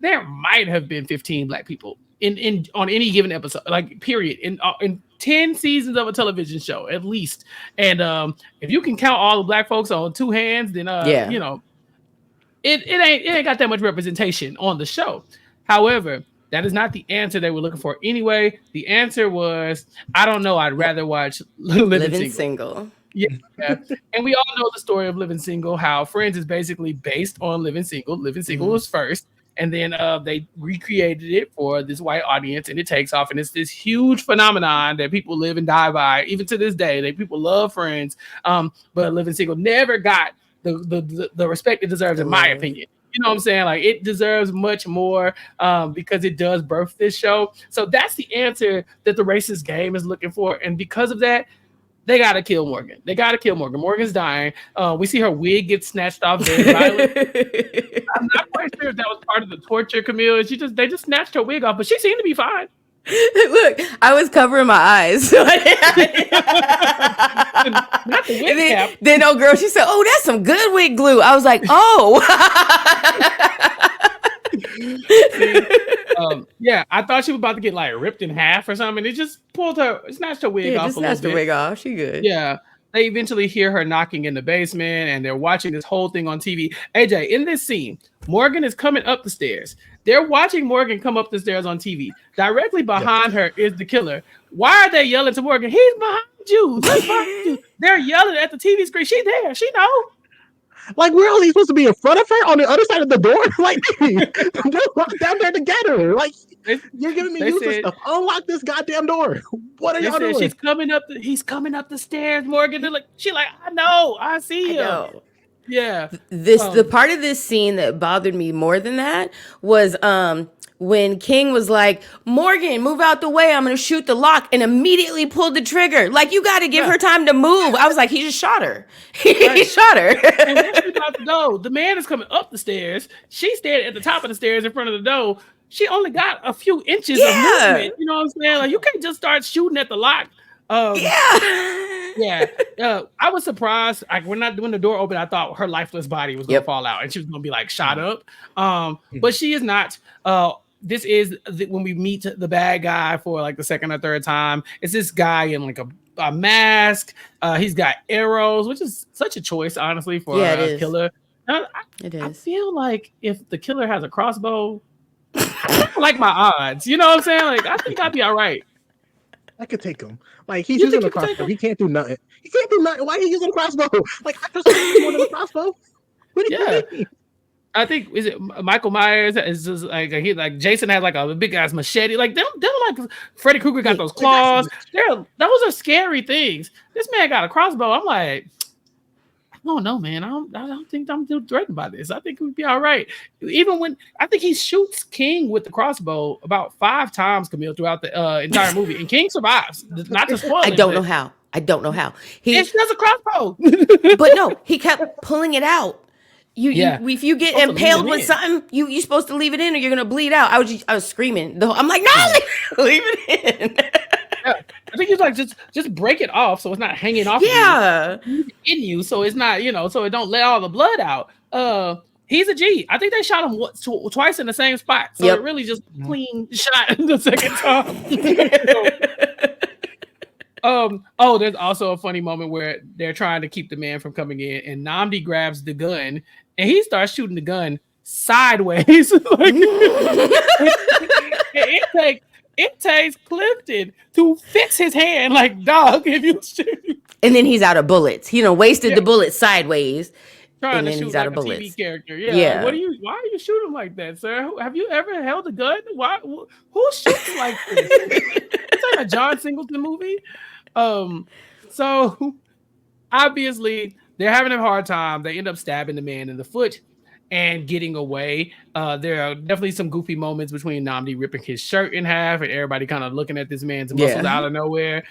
S1: there might have been 15 black people in on any given episode, like period, in 10 seasons of a television show at least. And if you can count all the black folks on two hands, then you know, it ain't got that much representation on the show. However, that is not the answer they were looking for anyway. The answer was, I don't know, I'd rather watch Living Single. Yeah. And we all know the story of Living Single, how Friends is basically based on Living Single. Living Single was first, and then they recreated it for this white audience, and it takes off, and it's this huge phenomenon that people live and die by, even to this day. People love Friends, but Living Single never got the respect it deserves, in my opinion. You know what I'm saying? Like, it deserves much more because it does birth this show. So that's the answer that the racist game is looking for. And because of that, they got to kill Morgan. They got to kill Morgan. Morgan's dying. We see her wig get snatched off very violently. I'm not quite sure if that was part of the torture, Camille. They just snatched her wig off, but she seemed to be fine.
S2: Look, I was covering my eyes.
S1: Not the wig cap.
S2: Then old girl, she said, "Oh, that's some good wig glue." I was like, "Oh."
S1: Yeah, I thought she was about to get like ripped in half or something. It just snatched her wig off.
S2: Just snatched her wig off. She good.
S1: Yeah. They eventually hear her knocking in the basement, and they're watching this whole thing on TV. AJ, in this scene, Morgan is coming up the stairs. They're watching Morgan come up the stairs on TV. Directly behind her is the killer. Why are they yelling to Morgan? He's behind you. He's behind you. They're yelling at the TV screen. She there. She know.
S3: Like, where else are you supposed to be, in front of her on the other side of the door? Like, they're down there together. Like, you're giving me useless stuff. Unlock this goddamn door. What are y'all doing?
S1: He's coming up the stairs, Morgan. They're like, I know. I see him. Yeah.
S2: The part of this scene that bothered me more than that was when King was like, "Morgan, move out the way. I'm going to shoot the lock," and immediately pulled the trigger. Like, you got to give her time to move. I was like, he just shot her. He shot her.
S1: And when she's about to go, the man is coming up the stairs. She's standing at the top of the stairs in front of the door. She only got a few inches of movement. You know what I'm saying? Like, you can't just start shooting at the lock. I was surprised. Like, when the door opened, I thought her lifeless body was gonna fall out and she was gonna be like shot up. But she is not. This is when we meet the bad guy for like the second or third time. It's this guy in like a mask. He's got arrows, which is such a choice, honestly, for a killer. I feel like if the killer has a crossbow, I don't like my odds. You know what I'm saying? Like, I think I'd be all right.
S3: I could take him. Like, he's using a crossbow. He can't do nothing. Why are you using a crossbow? Like, I just more than a crossbow. What do you mean?
S1: I think, is it Michael Myers? Is just like Jason had like a big ass machete. Like, they're like Freddy Krueger got those claws. Those are scary things. This man got a crossbow. I'm like, I don't know, man. I don't think I'm too threatened by this. I think we'd be all right. Even when I think he shoots King with the crossbow about 5 times, Camille, throughout the entire movie, and King survives. Not to spoil it.
S2: I don't know how.
S1: It's just a crossbow.
S2: But no, he kept pulling it out. If you get impaled with something, you're supposed to leave it in, or you're gonna bleed out. I was screaming. I'm like, no, leave it in.
S1: I think he's like, just break it off so it's not hanging off. In you, so it's not, so it don't let all the blood out. He's a G. I think they shot him twice in the same spot, so it really just clean shot the second time. There's also a funny moment where they're trying to keep the man from coming in, and Nnamdi grabs the gun and he starts shooting the gun sideways. Like, it takes Clifton to fix his hand. Like, dog, if you shoot.
S2: And then he's out of bullets. He wasted the bullet sideways.
S1: Trying to shoot
S2: he's
S1: like
S2: out of
S1: a
S2: bullets.
S1: TV character. Yeah. Like, why are you shooting like that, sir? Have you ever held a gun? Why? Who shoots like this? It's like a John Singleton movie. So obviously they're having a hard time. They end up stabbing the man in the foot and getting away. There are definitely some goofy moments between Nnamdi ripping his shirt in half and everybody kind of looking at this man's muscles out of nowhere.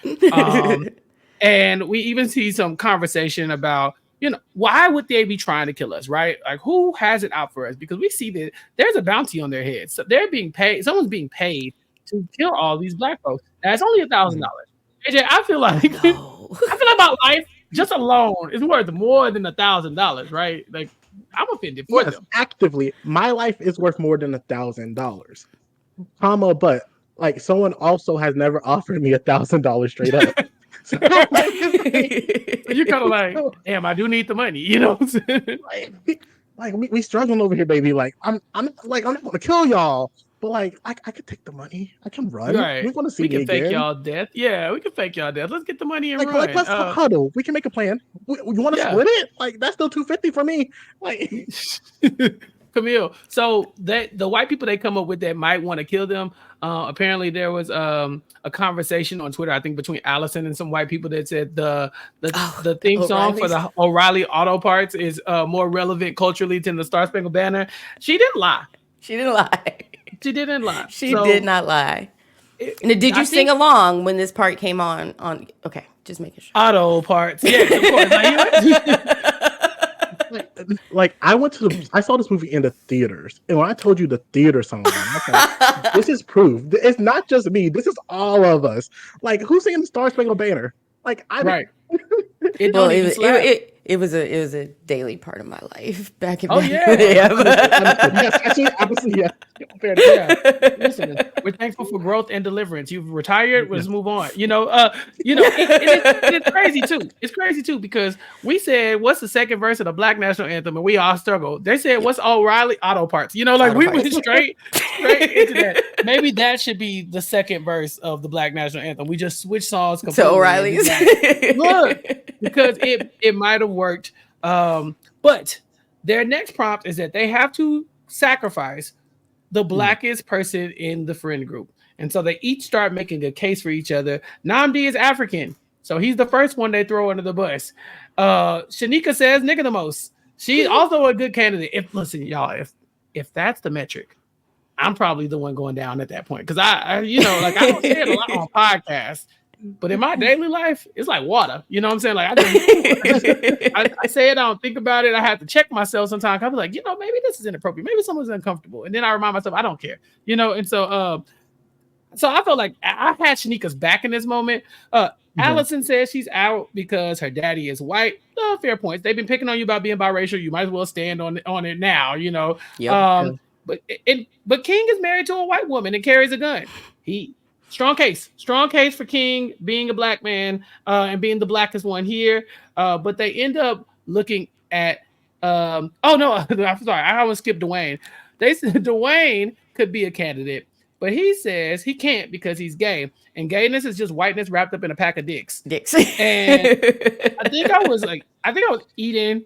S1: And we even see some conversation about, why would they be trying to kill us, right? Like, who has it out for us? Because we see that there's a bounty on their heads. So they're being paid. Someone's being paid to kill all these black folks. That's only $1,000. AJ, I feel like I feel like my life just alone is worth more than $1,000, right? Like, I'm offended for them.
S3: Actively, my life is worth more than $1,000, comma, but like someone also has never offered me $1,000 straight up. So
S1: you're kind of like, damn, I do need the money, you know what I'm saying?
S3: Like we struggling over here, baby. Like I'm not gonna kill y'all, but like I could take the money. I can run.
S1: Right.
S3: We want to see
S1: we
S3: me
S1: can
S3: again.
S1: fake y'all death. Yeah, we can fake y'all death. Let's get the money and run.
S3: Like let's huddle. We can make a plan. You want to split it? Like that's still $250 for me. Like
S1: Camille. So the white people they come up with that might want to kill them. Apparently there was a conversation on Twitter, I think, between Allison and some white people that said the theme song for the O'Reilly Auto Parts is more relevant culturally than the Star Spangled Banner. She didn't lie.
S2: She didn't lie.
S1: She didn't lie.
S2: She did not lie. Did you sing along when this part came on? Okay, just making sure.
S1: Auto Parts. Yeah, of course.
S3: like I saw this movie in the theaters, and when I told you the theater song, like, this is proof. It's not just me. This is all of us. Like, who's singing the Star Spangled Banner? Like,
S1: right.
S2: It was a daily part of my life back in.
S3: Yes, actually, obviously, yeah.
S1: Listen, we're thankful for growth and deliverance. You've retired. Let's move on. It's crazy too. It's crazy too because we said, "What's the second verse of the Black National Anthem?" and we all struggled. They said, "What's O'Reilly Auto Parts?" We went straight into that. Maybe that should be the second verse of the Black National Anthem. We just switch songs completely
S2: to O'Reilly's.
S1: Look, because it might have worked. But their next prompt is that they have to sacrifice the blackest person in the friend group. And so they each start making a case for each other. Namdi is African, so he's the first one they throw under the bus. Shanika says nigga the most. She's also a good candidate. If that's the metric, I'm probably the one going down at that point. Because I don't say it a lot on podcasts. But in my daily life, it's like water. You know what I'm saying? Like I say it, I don't think about it. I have to check myself sometimes. I'll be like, maybe this is inappropriate. Maybe someone's uncomfortable. And then I remind myself, I don't care. And so I felt like I had Shanika's back in this moment. Allison says she's out because her daddy is white. Fair points. They've been picking on you about being biracial. You might as well stand on it now,
S2: Yep.
S1: But King is married to a white woman and carries a gun. Strong case for King being a black man and being the blackest one here. But they end up looking at, I'm sorry, I almost skipped Dwayne. They said Dwayne could be a candidate, but he says he can't because he's gay. And gayness is just whiteness wrapped up in a pack of dicks. And I think I was eating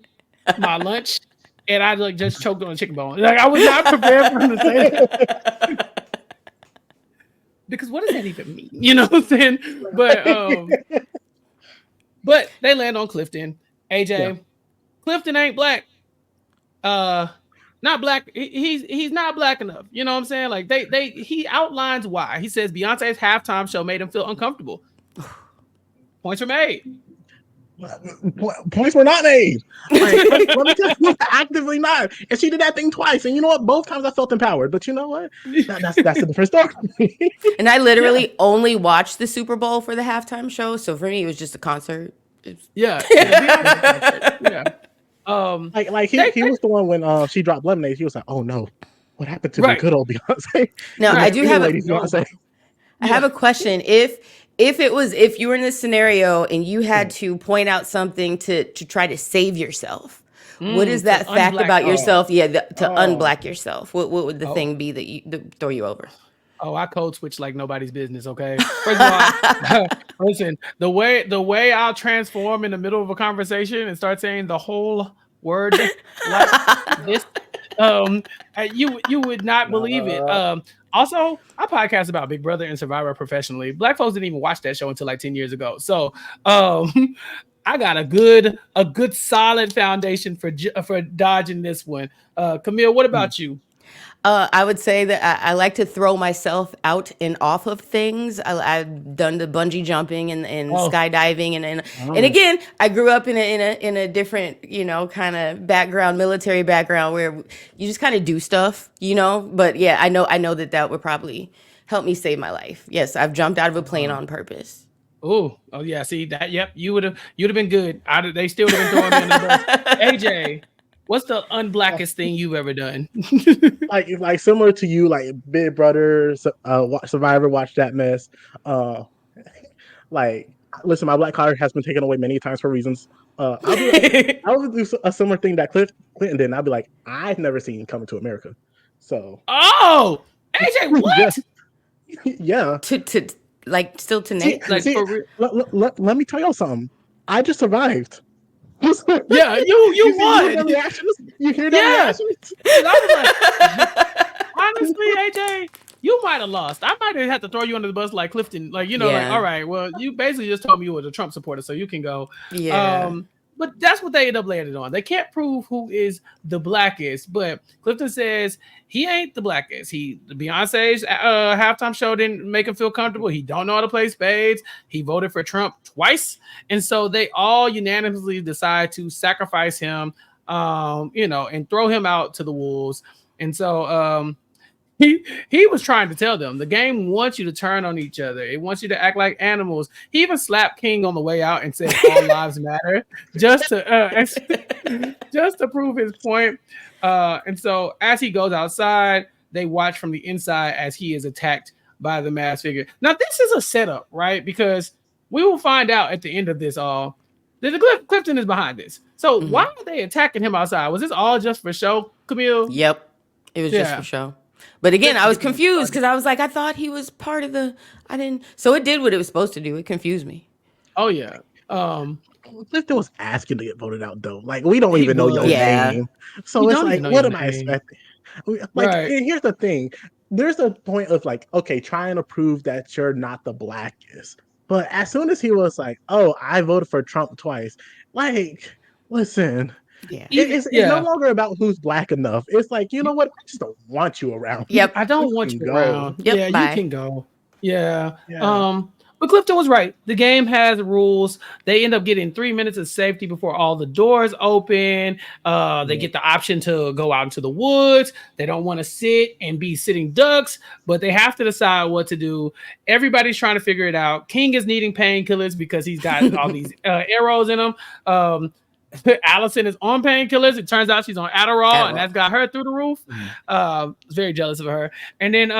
S1: my lunch and I just choked on a chicken bone. Like I was not prepared for him to say that. Because what does that even mean? You know what I'm saying? But they land on Clifton. AJ, Clifton ain't black. Not black. He's not black enough. You know what I'm saying? Like he outlines why. He says Beyonce's halftime show made him feel uncomfortable. Points were made.
S3: Points were not made. Actively not. And she did that thing twice. And you know what? Both times I felt empowered. But you know what? That's a different story.
S2: And I literally only watched the Super Bowl for the halftime show. So for me, it was just a concert.
S1: Yeah.
S3: Like he was the one when she dropped Lemonade. He was like, "Oh no, what happened to the good old Beyonce?"
S2: Now I do have
S3: I
S2: have a question. If you were in this scenario and you had to point out something to try to save yourself, what is that fact about yourself? To unblack yourself. What would the thing be that throw you over?
S1: Oh, I code switch like nobody's business. Okay. First of all, listen, the way I'll transform in the middle of a conversation and start saying the whole word like this, you would not believe it. Also, I podcast about Big Brother and Survivor professionally. Black folks didn't even watch that show until like 10 years ago. So, I got a good solid foundation for dodging this one. Camille, what about you?
S2: I would say that I like to throw myself out and off of things. I've done the bungee jumping and skydiving and again, I grew up in a different kind of background, military background where you just kind of do stuff, But yeah, I know that would probably help me save my life. Yes, I've jumped out of a plane on purpose.
S1: Oh, yeah. See that? Yep. You'd have been good. They still would have been throwing me under the bus. AJ, what's the unblackest thing you've ever done?
S3: like similar to you, like Big Brother, Survivor, Watch That Mess. Uh, like, listen, my black card has been taken away many times for reasons. I'll be like, I would do a similar thing that Clinton did. And I'll be like, I've never seen Coming to America. So,
S1: oh, AJ, what?
S3: yeah.
S2: To like still to Nate.
S1: Like,
S3: See, let me tell y'all something. I just survived.
S1: Yeah, you won.
S3: You hear the reactions? You hear the reactions?
S1: Honestly, AJ, you might have lost. I might have had to throw you under the bus like Clifton. Like, like, all right, well, you basically just told me you were a Trump supporter, so you can go.
S2: Yeah.
S1: But that's what they end up landing on. They can't prove who is the blackest, but Clifton says he ain't the blackest. The Beyonce's halftime show didn't make him feel comfortable. He don't know how to play spades. He voted for Trump twice. And so they all unanimously decide to sacrifice him, and throw him out to the wolves. And so he was trying to tell them the game wants you to turn on each other. It wants you to act like animals. He even slapped King on the way out and said all lives matter, just to prove his point. And so as he goes outside, they watch from the inside as he is attacked by the masked figure. Now this is a setup, right? Because we will find out at the end of this all that Clifton is behind this. So why are they attacking him outside? Was this all just for show, Camille?
S2: Yep, it was just for show. But again, I was confused because I was like, I thought he was part of the. I didn't. So it did what it was supposed to do. It confused me.
S1: Oh yeah.
S3: Clifton was asking to get voted out though. Like we don't even know your name, so it's like, what am I expecting? Like, and here's the thing: there's a point of like, okay, trying to prove that you're not the blackest. But as soon as he was like, "Oh, I voted for Trump twice," like, listen.
S2: Yeah.
S3: It's no longer about who's black enough. It's like, you know what? I just don't want you around.
S2: Yep.
S1: I don't want you around.
S2: Yep,
S1: yeah,
S2: bye.
S1: You can go. Yeah. But Clifton was right. The game has rules. They end up getting 3 minutes of safety before all the doors open. They get the option to go out into the woods. They don't want to sit and be sitting ducks, but they have to decide what to do. Everybody's trying to figure it out. King is needing painkillers because he's got all these arrows in him. Allison is on painkillers. It turns out she's on Adderall, and that's got her through the roof. Was very jealous of her. And then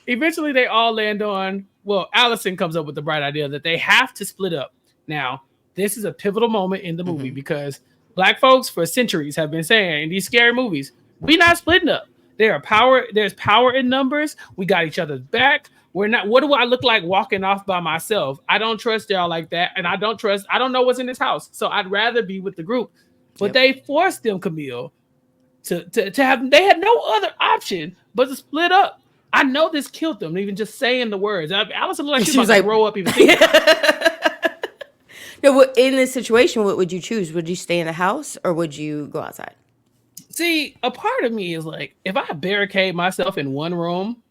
S1: eventually they all land on, Allison comes up with the bright idea that they have to split up. Now, this is a pivotal moment in the movie because black folks for centuries have been saying in these scary movies, we're not splitting up. There's power in numbers. We got each other's back. We're not. What do I look like walking off by myself? I don't trust y'all like that, and I don't know what's in this house. So I'd rather be with the group. But they forced them, Camille, to have. They had no other option but to split up. I know this killed them. Even just saying the words. Allison looked like she was like grow up even.
S2: No, in this situation, what would you choose? Would you stay in the house or would you go outside?
S1: See, a part of me is like, if I barricade myself in one room.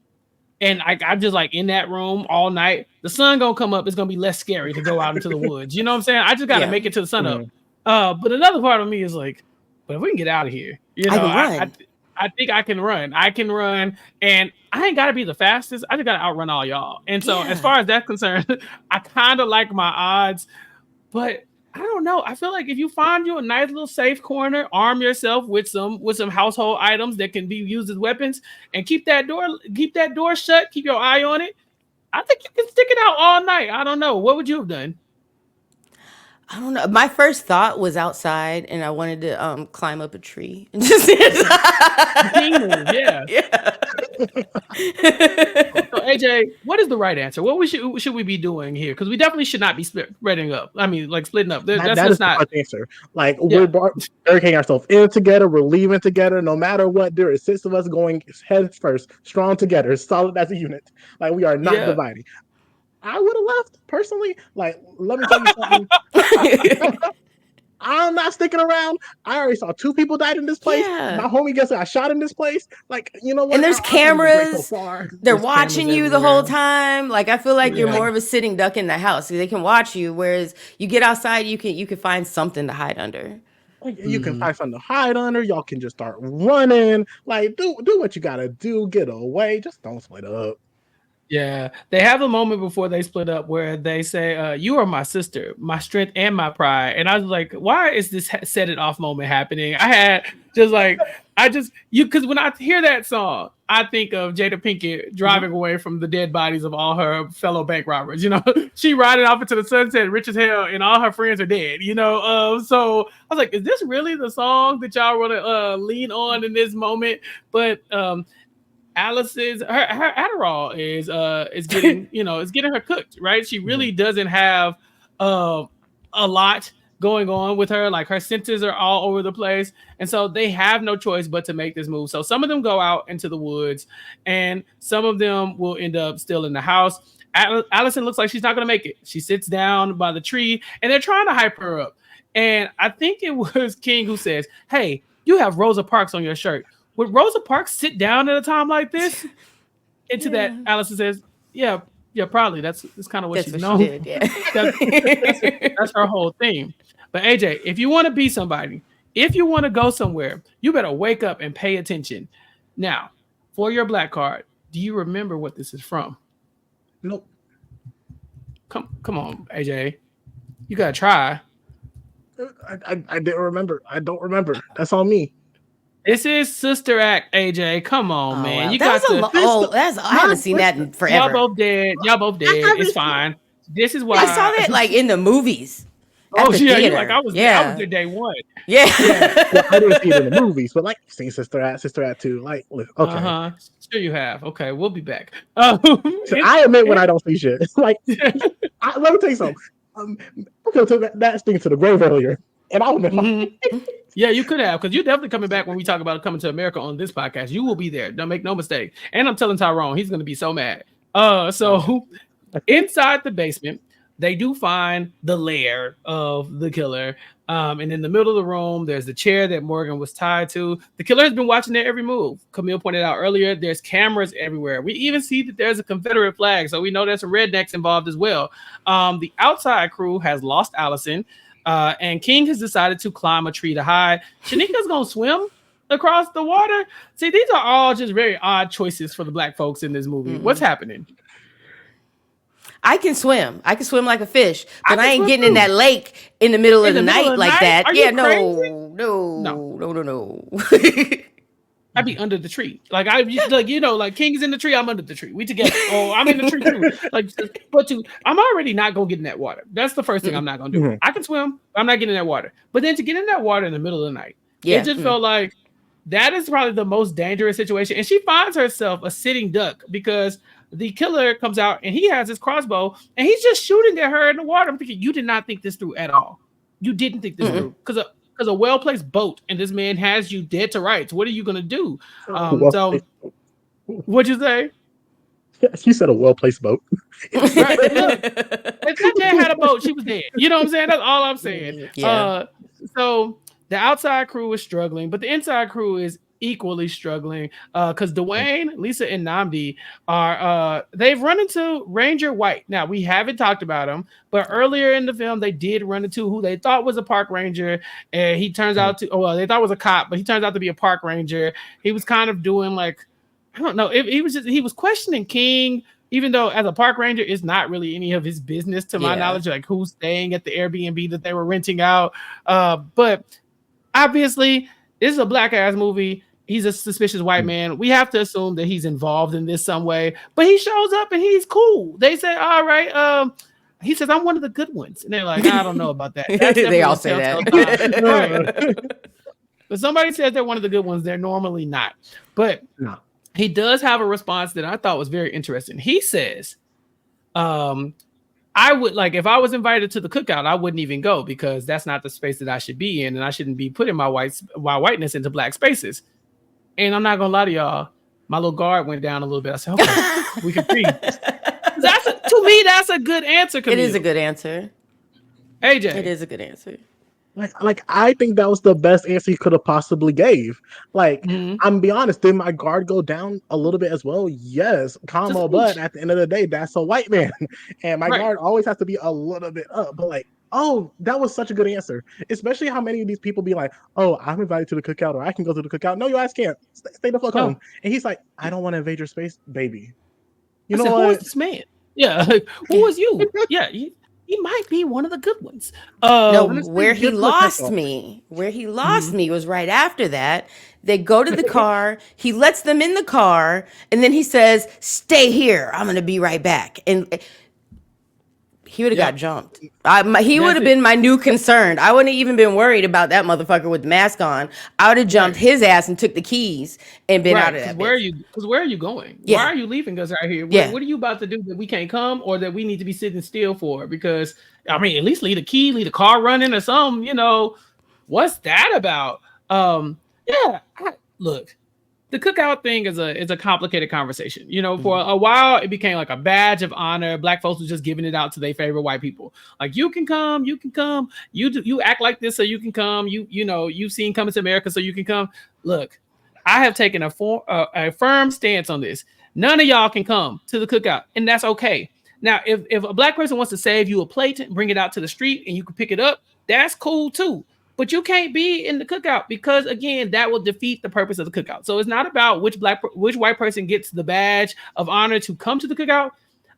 S1: And I'm just like in that room all night, the sun gonna come up. It's gonna be less scary to go out into the woods. You know what I'm saying? I just gotta make it to the sun up. But another part of me is like, but if we can get out of here, I think I can run. I can run, and I ain't gotta be the fastest. I just gotta outrun all y'all. And so, as far as that's concerned, I kind of like my odds. But I don't know. I feel like if you find you a nice little safe corner, arm yourself with some household items that can be used as weapons, and keep that door shut. Keep your eye on it. I think you can stick it out all night. I don't know. What would you have done?
S2: I don't know. My first thought was outside, and I wanted to climb up a tree and just yeah.
S1: So AJ, what is the right answer? What should we be doing here? Because we definitely should not be splitting up. I mean, like splitting up. That is not
S3: the answer. Like we're barricading ourselves in together. We're leaving together. No matter what, there is 6 of us going head first, strong together, solid as a unit. Like we are not dividing. I would have left personally. Like, let me tell you something. I'm not sticking around. I already saw 2 people died in this place.
S2: Yeah.
S3: My homie gets shot in this place. Like, you know what?
S2: And there's cameras. They're watching you the whole time. Like, I feel like you're more of a sitting duck in the house. They can watch you. Whereas you get outside, you can find something to hide under.
S3: You can find something to hide under. Y'all can just start running. Like, do what you gotta do. Get away. Just don't split up.
S1: Yeah, they have a moment before they split up where they say, "You are my sister, my strength, and my pride." And I was like, "Why is this set it off moment happening?" I had just like, because when I hear that song, I think of Jada Pinkett driving away from the dead bodies of all her fellow bank robbers. You know, she riding off into the sunset, rich as hell, and all her friends are dead. You know, so I was like, "Is this really the song that y'all want to lean on in this moment?" But Alice's her Adderall is getting is getting her cooked, right? She really doesn't have uh, a lot going on with her. Like her senses are all over the place, and so they have no choice but to make this move. So some of them go out into the woods, and some of them will end up still in the house. Allison looks like she's not going to make it. She sits down by the tree, and they're trying to hype her up. And I think it was King who says, "Hey, you have Rosa Parks on your shirt. Would Rosa Parks sit down at a time like this?" Into that, Allison says, "Yeah, probably. That's kind of what she's known.
S2: She did, yeah.
S1: that's her whole thing." But AJ, if you want to be somebody, if you want to go somewhere, you better wake up and pay attention. Now, for your black card, do you remember what this is from?
S3: Nope.
S1: Come on, AJ. You gotta try.
S3: I didn't remember. I don't remember. That's on me.
S1: This is Sister Act, AJ. Come on, man.
S2: Wow.
S1: You got to.
S2: I haven't seen that in forever.
S1: Y'all both dead. It's fine. This is why
S2: I saw that like in the movies.
S1: Oh yeah, you're like I was there day one.
S2: Yeah.
S3: Well, I didn't see it in the movies, but like I've seen Sister Act too. Like, okay.
S1: Sure you have. Okay, we'll be back.
S3: I admit when I don't see shit. Like, let me tell you something. I took that thing to the grave earlier, and I would
S1: Yeah, you could have, because you're definitely coming back when we talk about Coming to America on this podcast. You will be there. Don't make no mistake. And I'm telling Tyrone, he's going to be so mad. So inside the basement, they do find the lair of the killer. And in the middle of the room, there's the chair that Morgan was tied to. The killer has been watching their every move. Camille pointed out earlier, there's cameras everywhere. We even see that there's a Confederate flag, so we know there's some rednecks involved as well. The outside crew has lost Allison. And King has decided to climb a tree to hide. Shanika's gonna swim across the water. See, these are all just very odd choices for the black folks in this movie. What's happening?
S2: I can swim. I can swim like a fish, but I ain't getting in that lake in the middle of the night like that. Yeah, no.
S1: I'd be under the tree. Like like King's in the tree, I'm under the tree. We together. Oh, I'm in the tree too. I'm already not gonna get in that water. That's the first thing I'm not gonna do. I can swim, I'm not getting in that water. But then to get in that water in the middle of the night, it just felt like that is probably the most dangerous situation. And she finds herself a sitting duck because the killer comes out and he has his crossbow and he's just shooting at her in the water. I'm thinking, you did not think this through at all. You didn't think this through because a well-placed boat and this man has you dead to rights. What are you gonna do? So what'd you say?
S3: She said a well-placed boat.
S1: Right, look, if that man had a boat, she was dead. You know what I'm saying? That's all I'm saying.
S2: Yeah.
S1: So the outside crew is struggling, but the inside crew is equally struggling because Dwayne, Lisa, and Nnamdi are they've run into Ranger White. Now we haven't talked about him, but earlier in the film they did run into who they thought was a park ranger, and he turns out to they thought was a cop, but he turns out to be a park ranger. He was kind of doing like, I don't know, he was questioning King, even though as a park ranger it's not really any of his business to my knowledge, like who's staying at the Airbnb that they were renting out. But obviously this is a black ass movie. He's a suspicious white man. We have to assume that he's involved in this some way, but he shows up and he's cool. They say, all right. He says, I'm one of the good ones. And they're like, I don't know about that.
S2: They all say that.
S1: Right. But somebody says they're one of the good ones. They're normally not. But he does have a response that I thought was very interesting. He says, I would like if I was invited to the cookout, I wouldn't even go because that's not the space that I should be in, and I shouldn't be putting my whiteness into black spaces. And I'm not gonna lie to y'all, my little guard went down a little bit. I said, okay, we can see. To me, that's a good answer. Camille.
S2: It is a good answer.
S1: AJ,
S2: it is a good answer.
S3: Like I think that was the best answer he could have possibly gave. Like, I'm be honest, did my guard go down a little bit as well? Yes, but at the end of the day, that's a white man, and my guard always has to be a little bit up. But like, oh, that was such a good answer. Especially how many of these people be like, oh, I'm invited to the cookout, or I can go to the cookout. No, your ass can't. Stay the fuck home. And he's like, I don't want to invade your space, baby. You
S1: I
S3: know
S1: said, who is
S3: what?
S1: this man? Yeah, like, who is you? Yeah, he might be one of the good ones.
S2: No,
S3: Honestly,
S2: where he
S3: give him a pep
S2: lost
S3: talk.
S2: me, where he lost
S1: Mhm.
S2: me was right after that. They go to the car, he lets them in the car, and then he says, "Stay here. I'm going to be right back." And he would have got
S1: Yep,
S2: jumped. He would
S1: that's
S2: have
S1: it.
S2: been my new concern. I wouldn't have even been worried about that motherfucker with the mask on. I would have jumped
S1: Right.
S2: his ass and took the keys and been out
S1: Right,
S2: of
S1: because
S2: that
S1: where are
S2: bitch.
S1: you? Because where are you going? Why
S2: Yeah,
S1: are you leaving us right here? What
S2: yeah.
S1: What are you about to do that we can't come, or that we need to be sitting still for? Because I mean, at least leave the key, leave the car running, or something. What's that about? Yeah. Look, the cookout thing is a complicated conversation. For
S2: Mhm.
S1: a while it became like a badge of honor. Black folks was just giving it out to their favorite white people. Like you can come. You act like this so you can come. You've seen Coming to America so you can come. Look, I have taken a firm stance on this. None of y'all can come to the cookout, and that's okay. Now, if a black person wants to save you a plate and bring it out to the street and you can pick it up, that's cool too. But you can't be in the cookout because again, that will defeat the purpose of the cookout. So it's not about which white person gets the badge of honor to come to the cookout.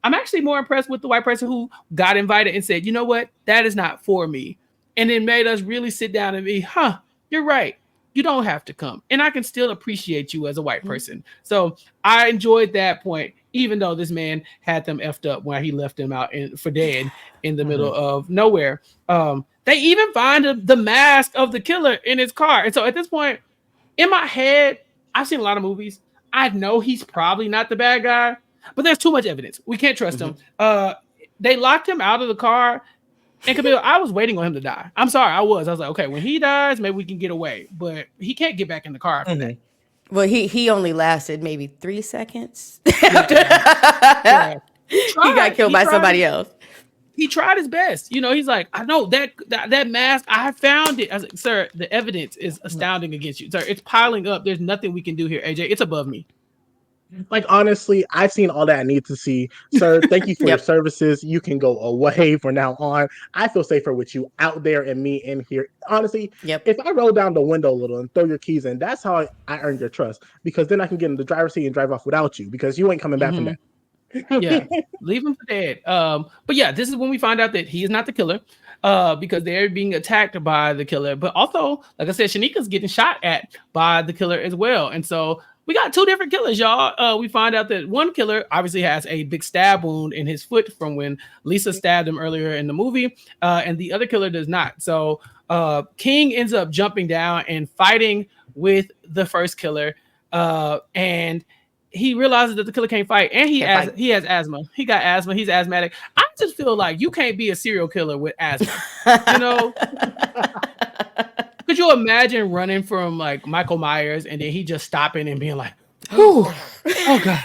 S1: I'm actually more impressed with the white person who got invited and said, you know what, that is not for me, and then made us really sit down and be, you're right. You don't have to come, and I can still appreciate you as a white person. So I enjoyed that point, even though this man had them effed up when he left them out for dead in the middle
S3: Mhm.
S1: of nowhere. They even find the mask of the killer in his car. And so at this point, in my head, I've seen a lot of movies. I know he's probably not the bad guy, but there's too much evidence. We can't trust him.
S2: Mhm.
S1: They locked him out of the car. And Camille, I was waiting on him to die. I'm sorry, I was. I was like, okay, when he dies, maybe we can get away. But he can't get back in the car after that.
S3: Mhm.
S2: Well, he only lasted maybe 3 seconds.
S1: Yeah. Yeah. He
S2: He got
S1: tried.
S2: killed by somebody else.
S1: He tried his best. He's like, I know that mask. I found it. I was like, sir, the evidence is astounding against you, sir. It's piling up. There's nothing we can do here, AJ. It's above me.
S3: Like honestly, I've seen all that I need to see. Sir, thank you for your
S2: Yep.
S3: services. You can go away from now on. I feel safer with you out there and me in here. Honestly,
S2: Yep.
S3: if I roll down the window a little and throw your keys in, that's how I earn your trust. Because then I can get in the driver's seat and drive off without you because you ain't coming back from
S1: Mm-hmm.
S3: that.
S1: Yeah, leave him for dead. But yeah, this is when we find out that he is not the killer, because they're being attacked by the killer. But also, like I said, Shanika's getting shot at by the killer as well. And so we got two different killers, y'all. We find out that one killer obviously has a big stab wound in his foot from when Lisa stabbed him earlier in the movie, and the other killer does not. So King ends up jumping down and fighting with the first killer, and he realizes that the killer can't fight, and he
S2: Can't fight.
S1: has asthma. He got asthma. He's asthmatic. I just feel like you can't be a serial killer with asthma. You know, could you imagine running from like Michael Myers and then he just stopping and being like, "Whew, oh god,"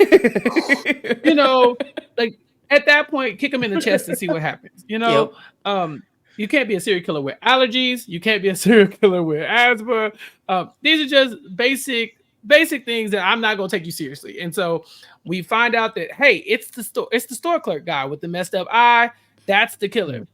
S1: like at that point, kick him in the chest and see what happens.
S2: Yep.
S1: You can't be a serial killer with allergies. You can't be a serial killer with asthma. These are just basic things that I'm not gonna take you seriously. And so we find out that hey, it's the store clerk guy with the messed up eye. That's the killer.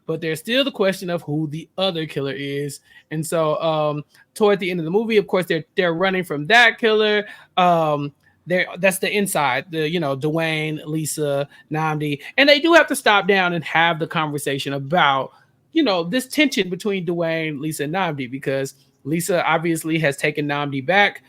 S1: But there's still the question of who the other killer is. And so toward the end of the movie, of course, they're running from that killer. That's the inside, Dwayne, Lisa, Namdi, and they do have to stop down and have the conversation about this tension between Dwayne, Lisa, and Namdi, because Lisa obviously has taken Namdi back,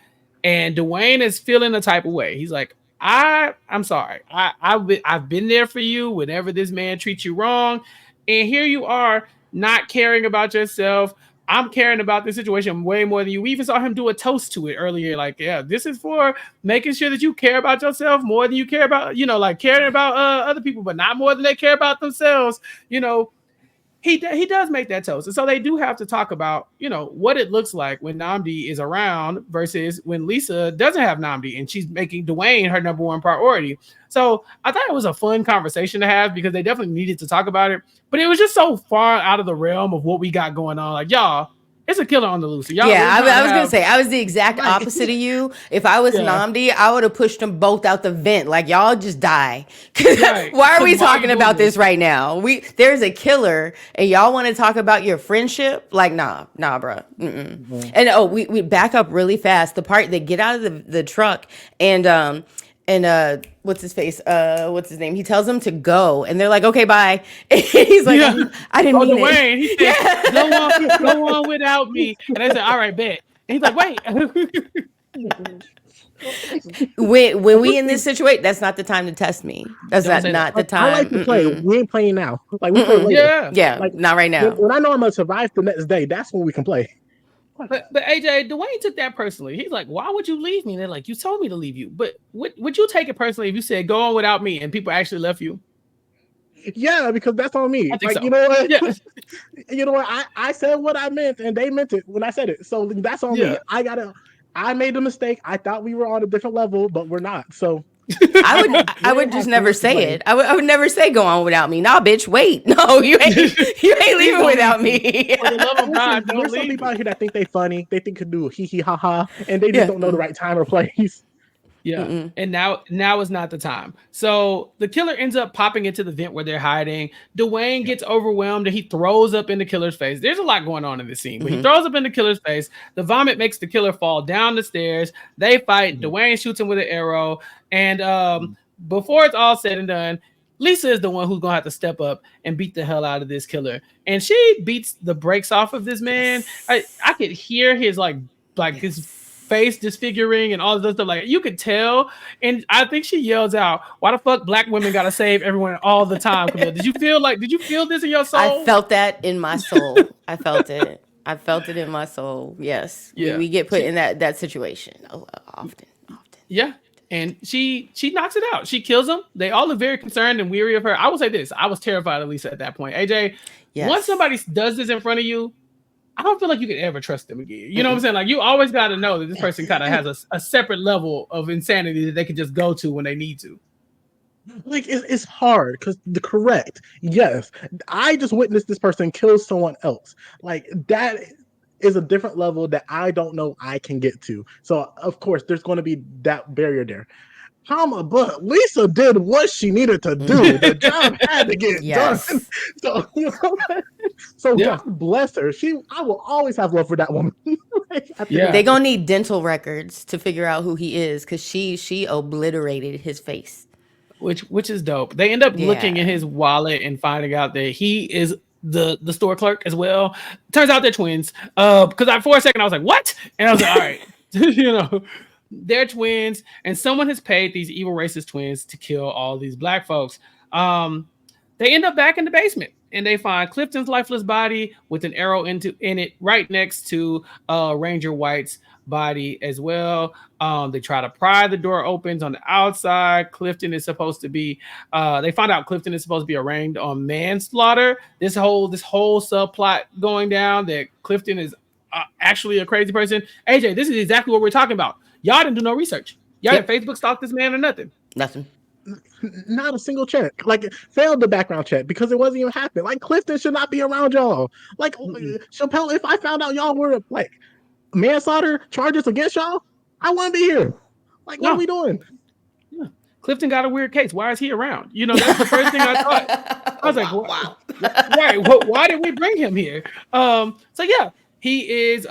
S1: and Dwayne is feeling a type of way. He's like, I'm sorry. I've been there for you whenever this man treats you wrong, and here you are not caring about yourself. I'm caring about this situation way more than you. We even saw him do a toast to it earlier. Like, yeah, this is for making sure that you care about yourself more than you care about, like caring about other people, but not more than they care about themselves. You know, he does make that toast. And so they do have to talk about, what it looks like when Namdi is around versus when Lisa doesn't have Namdi and she's making Dwayne her number one priority. So I thought it was a fun conversation to have because they definitely needed to talk about it. But it was just so far out of the realm of what we got going on. Like, y'all, it's a killer on the loose. Y'all
S2: Yeah,
S1: really
S2: I was gonna say I was the exact
S3: Right.
S2: opposite of you. If I was
S1: Yeah.
S2: Namdi, I would have pushed them both out the vent. Like y'all just die.
S1: Right.
S2: Why are we
S1: Why are you
S2: talking
S1: doing
S2: about
S1: this?
S2: this right now? There's a killer, and y'all want to talk about your friendship? Like nah, bro. And we back up really fast. The part they get out of the truck and and what's his face? What's his name? He tells them to go, and they're like, "Okay, bye." And he's like, "I didn't mean
S1: Dwayne,
S2: it."
S1: he said, go on without me. And I said, all right, bet. And he's like, wait.
S2: When we in this situation, that's not the time to test me. That's not the time.
S3: I like to play. We ain't playing now. Like we play later.
S2: Yeah,
S3: like,
S2: not right now.
S3: When I know I'm gonna survive the next day, that's when we can play.
S1: But AJ, Dwayne took that personally. He's like, why would you leave me? And they're like, you told me to leave you. But would you take it personally if you said go on without me and people actually left you?
S3: Yeah, because that's on me.
S1: Like,
S3: so. You know what? Yeah. You know what? I said what I meant, and they meant it when I said it. So that's on me. I made a mistake. I thought we were on a different level, but we're not. So
S2: I would just never say it. I would never say go on without me. Nah, bitch, wait. No, you ain't leaving without me.
S1: For the love of God,
S3: there's some people out here that think they funny. They think could do hee hee ha ha, and they just don't know the right time or place.
S1: Yeah. And now is not the time. So the killer ends up popping into the vent where they're hiding. Dwayne gets overwhelmed and he throws up in the killer's face. There's a lot going on in this scene, but he throws up in the killer's face. The vomit makes the killer fall down the stairs. They fight. Dwayne shoots him with an arrow. And before it's all said and done, Lisa is the one who's going to have to step up and beat the hell out of this killer. And she beats the brakes off of this man. I could hear his his face disfiguring and all this stuff. Like, you could tell. And I think she yells out, why the fuck black women gotta save everyone all the time? Did you feel this in your soul?
S2: I felt that in my soul. I felt it in my soul. Yes. Yeah. We get put in that situation often.
S1: Yeah. And she knocks it out. She kills him. They all look very concerned and weary of her. I will say this. I was terrified of Lisa at that point. AJ, once somebody does this in front of you, I don't feel like you could ever trust them again. You know what I'm saying? Like, you always got to know that this person kind of has a separate level of insanity that they can just go to when they need to.
S3: Like, it's hard because yes, I just witnessed this person kill someone else. Like, that is a different level that I don't know I can get to. So, of course, there's going to be that barrier there. But Lisa did what she needed to do. The job had to get done. So God bless her. I will always have love for that woman.
S2: They're gonna need dental records to figure out who he is, because she obliterated his face.
S1: Which is dope. They end up looking in his wallet and finding out that he is the store clerk as well. Turns out they're twins. Because for a second I was like, what? And I was like, all right, they're twins, and someone has paid these evil racist twins to kill all these black folks. They end up back in the basement, and they find Clifton's lifeless body with an arrow in it right next to Ranger White's body as well. They try to pry the door opens on the outside. Clifton is supposed to be they find out Clifton is supposed to be arraigned on manslaughter. This whole subplot going down that Clifton is actually a crazy person. AJ, this is exactly what we're talking about. Y'all didn't do no research. Y'all didn't Facebook stalk this man or nothing.
S2: Nothing.
S3: Not a single check. Like, failed the background check because it wasn't even happening. Like, Clifton should not be around y'all. Like, Chappell, if I found out y'all were like manslaughter charges against y'all, I wouldn't be here. Like, what are we doing?
S1: Yeah. Clifton got a weird case. Why is he around? That's the first thing I thought. I was like, wow. Right. Why did we bring him here? He has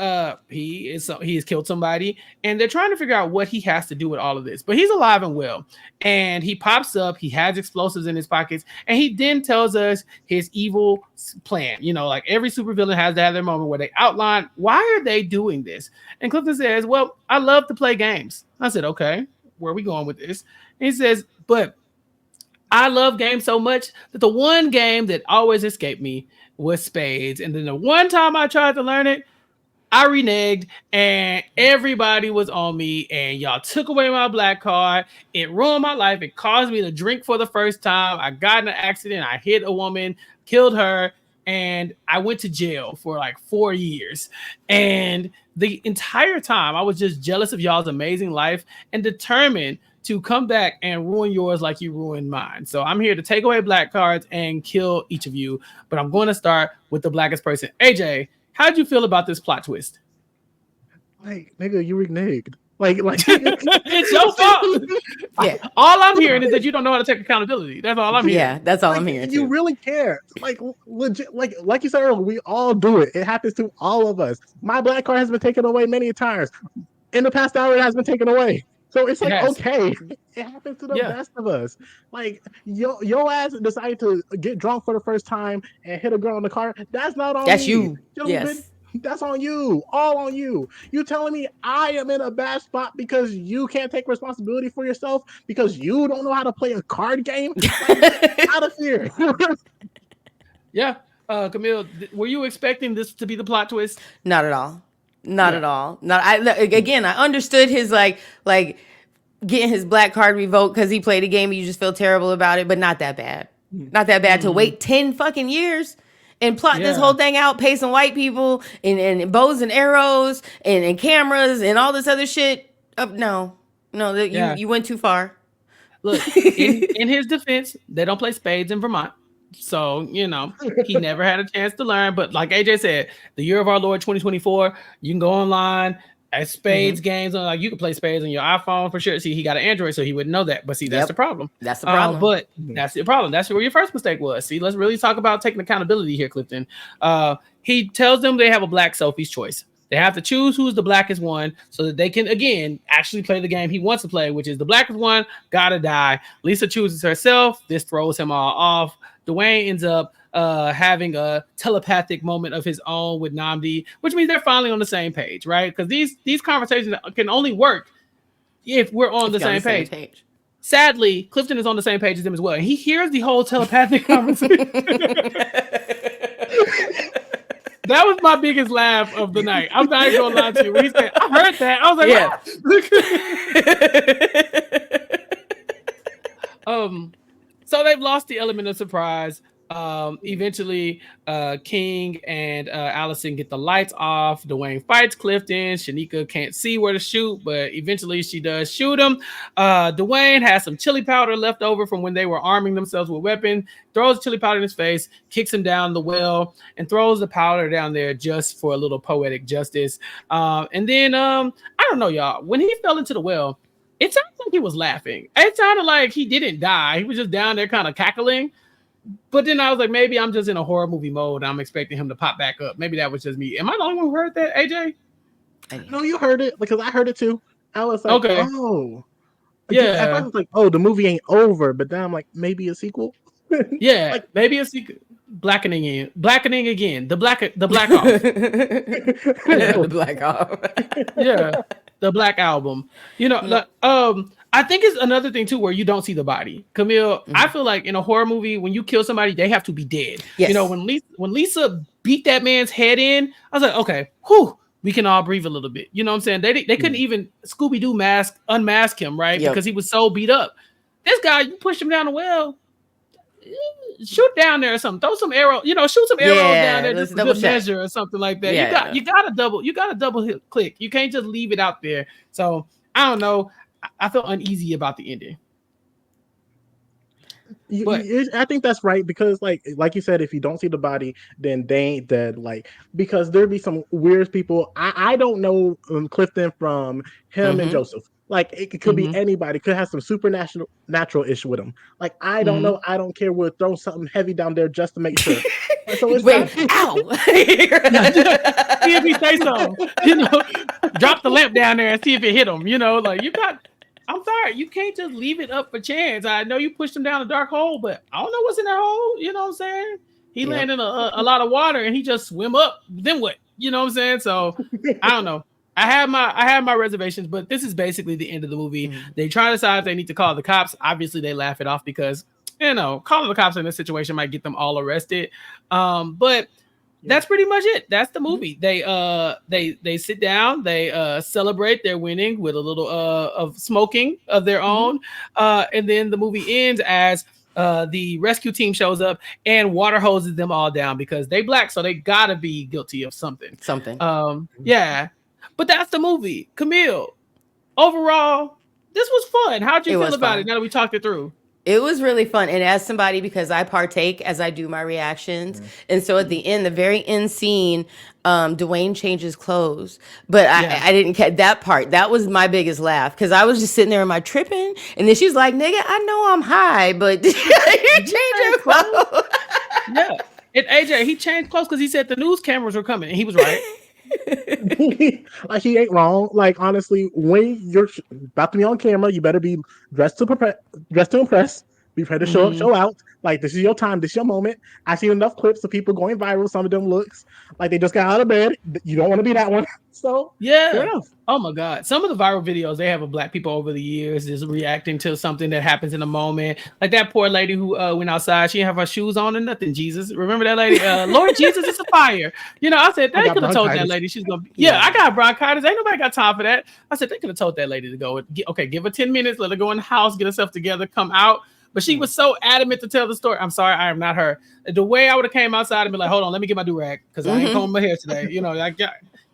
S1: killed somebody, and they're trying to figure out what he has to do with all of this. But he's alive and well, and he pops up. He has explosives in his pockets, and he then tells us his evil plan. Like every supervillain has to have their moment where they outline why are they doing this. And Clifton says, "Well, I love to play games." I said, "Okay, where are we going with this?" And he says, "But I love games so much that the one game that always escaped me was spades. And then the one time I tried to learn it, I reneged and everybody was on me and y'all took away my black card. It ruined my life. It caused me to drink for the first time. I got in an accident. I hit a woman, killed her, and I went to jail for like 4 years. And the entire time I was just jealous of y'all's amazing life and determined to come back and ruin yours like you ruined mine. So I'm here to take away black cards and kill each of you. But I'm going to start with the blackest person. AJ, how'd you feel about this plot twist?
S3: Like, nigga, you reneged. Like
S1: it's your fault. Yeah. All I'm hearing is that you don't know how to take accountability. That's all I'm hearing.
S2: Yeah, that's all I'm hearing.
S3: You really care. Like, legit, like you said earlier, we all do it. It happens to all of us. My black card has been taken away many times. In the past hour, it has been taken away. So it's
S1: It
S3: like,
S1: has.
S3: okay, it happens to the
S1: Yeah.
S3: best of us. Like your ass decided to get drunk for the first time and hit a girl in the car. That's not on
S2: That's
S3: me.
S2: you.
S3: Should've been-
S2: Yes.
S3: that's on you. All on you. You telling me I am in a bad spot because you can't take responsibility for yourself because you don't know how to play a card game? Like, get out of here.
S1: Yeah. Camille, were you expecting this to be the plot twist?
S2: Not at all. Not
S1: Yeah.
S2: at all. Not again, I understood his like getting his black card revoked because he played a game and you just feel terrible about it, but not that bad. Not that bad to wait 10 fucking years and plot this
S1: Yeah.
S2: whole thing out, pay some white people and bows and arrows and cameras and all this other shit. No.
S1: Yeah.
S2: You went too far.
S1: Look, in his defense, they don't play spades in Vermont. So, he never had a chance to learn. But like AJ said, the year of our Lord 2024, you can go online at spades games. Like you can play spades on your iPhone for sure. See, he got an Android, so he wouldn't know that. But see, that's the problem.
S2: That's the problem.
S1: But that's the problem. That's where your first mistake was. See, let's really talk about taking accountability here, Clifton. He tells them they have a black Sophie's choice. They have to choose who's the blackest one so that they can, again, actually play the game he wants to play, which is the blackest one, gotta die. Lisa chooses herself. This throws him all off. Dwayne ends up having a telepathic moment of his own with Namdi, which means they're finally on the same page, right? Because these conversations can only work if we're on the same page. Sadly, Clifton is on the same page as him as well. And he hears the whole telepathic conversation. That was my biggest laugh of the night. I'm not even gonna lie to you. When he said, I heard that. I was like, yeah. So they've lost the element of surprise. Eventually, King and Allison get the lights off. Dwayne fights Clifton. Shanika can't see where to shoot, but eventually she does shoot him. Dwayne has some chili powder left over from when they were arming themselves with weapons. Throws chili powder in his face, kicks him down the well, and throws the powder down there just for a little poetic justice. And then, I don't know, y'all. When he fell into the well, it sounded like he was laughing. It sounded like he didn't die. He was just down there kind of cackling. But then I was like, maybe I'm just in a horror movie mode. I'm expecting him to pop back up. Maybe that was just me. Am I the only one who heard that, AJ?
S3: No, you heard it because I heard it too. I was like,
S1: okay.
S3: Oh.
S1: Yeah.
S3: At first I was like, oh, the movie ain't over. But then I'm like, maybe a sequel.
S1: Yeah, like, maybe a sequel. Blackening again. The black off.
S2: The black off.
S1: Yeah, the black album. I think it's another thing too where you don't see the body. Camille, I feel like in a horror movie, when you kill somebody, they have to be dead.
S2: Yes.
S1: When Lisa beat that man's head in, I was like, okay, whew, we can all breathe a little bit. You know what I'm saying? They couldn't even Scooby-Doo unmask him, right? Yep. Because he was so beat up. This guy, you pushed him down the well. Shoot down there or something. Throw some arrow. Shoot some arrows down there. Just a good measure or something like that. Yeah. You got to double click. You can't just leave it out there. So I don't know. I felt uneasy about the ending.
S3: I think that's right because, like you said, if you don't see the body, then they ain't dead. Like because there'd be some weird people. I don't know Clifton from him and Joseph. Like it could be anybody. Could have some supernatural issue with him. Like I don't know. I don't care. We'll throw something heavy down there just to make sure. So it's
S2: ow!
S1: See if he say something. Drop the lamp down there and see if it hit him. Like you got. I'm sorry, you can't just leave it up for chance. I know you pushed him down a dark hole, but I don't know what's in that hole. You know what I'm saying? He landed in a lot of water and he just swim up. Then what? You know what I'm saying? So I don't know. I have my reservations, but this is basically the end of the movie. They try to decide if they need to call the cops. Obviously, they laugh it off because calling the cops in this situation might get them all arrested. But that's pretty much it. That's the movie. They sit down, they celebrate their winning with a little of smoking of their own, and then the movie ends as the rescue team shows up and water hoses them all down because they black, so they gotta be guilty of something. Yeah, but that's the movie. Camille, overall, this was fun. How'd you feel about it now that we talked it through?
S2: It was really fun. And as somebody, because I partake as I do my reactions. And so at the end, the very end scene, Dwayne changes clothes. But I didn't catch that part. That was my biggest laugh. Because I was just sitting there, am I tripping? And then she's like, nigga, I know I'm high, but you change your clothes.
S1: Yeah. And AJ, he changed clothes because he said the news cameras were coming. And he was right.
S3: Like he ain't wrong. Like honestly, when you're about to be on camera, you better be dressed to impress. Be prepared to show out. Like this is your time. This is your moment. I've seen enough clips of people going viral. Some of them looks like they just got out of bed. You don't want to be that one. So fair
S1: Yeah.
S3: enough.
S1: Oh my God. Some of the viral videos they have of black people over the years just reacting to something that happens in a moment. Like that poor lady who went outside. She didn't have her shoes on and nothing. Jesus. Remember that lady? Lord Jesus, it's a fire. You know, I said
S3: I
S1: they
S3: got
S1: could have told that
S3: bronchitis.
S1: lady she's gonna be. Yeah, I got bronchitis. Ain't nobody got time for that. I said they could have told that lady to go. Okay, give her 10 minutes, let her go in the house, get herself together, come out. But she was so adamant to tell the story. I'm sorry, I am not her. The way I would have came outside and be like, hold on, let me get my do-rag because I ain't combing my hair today. You know, like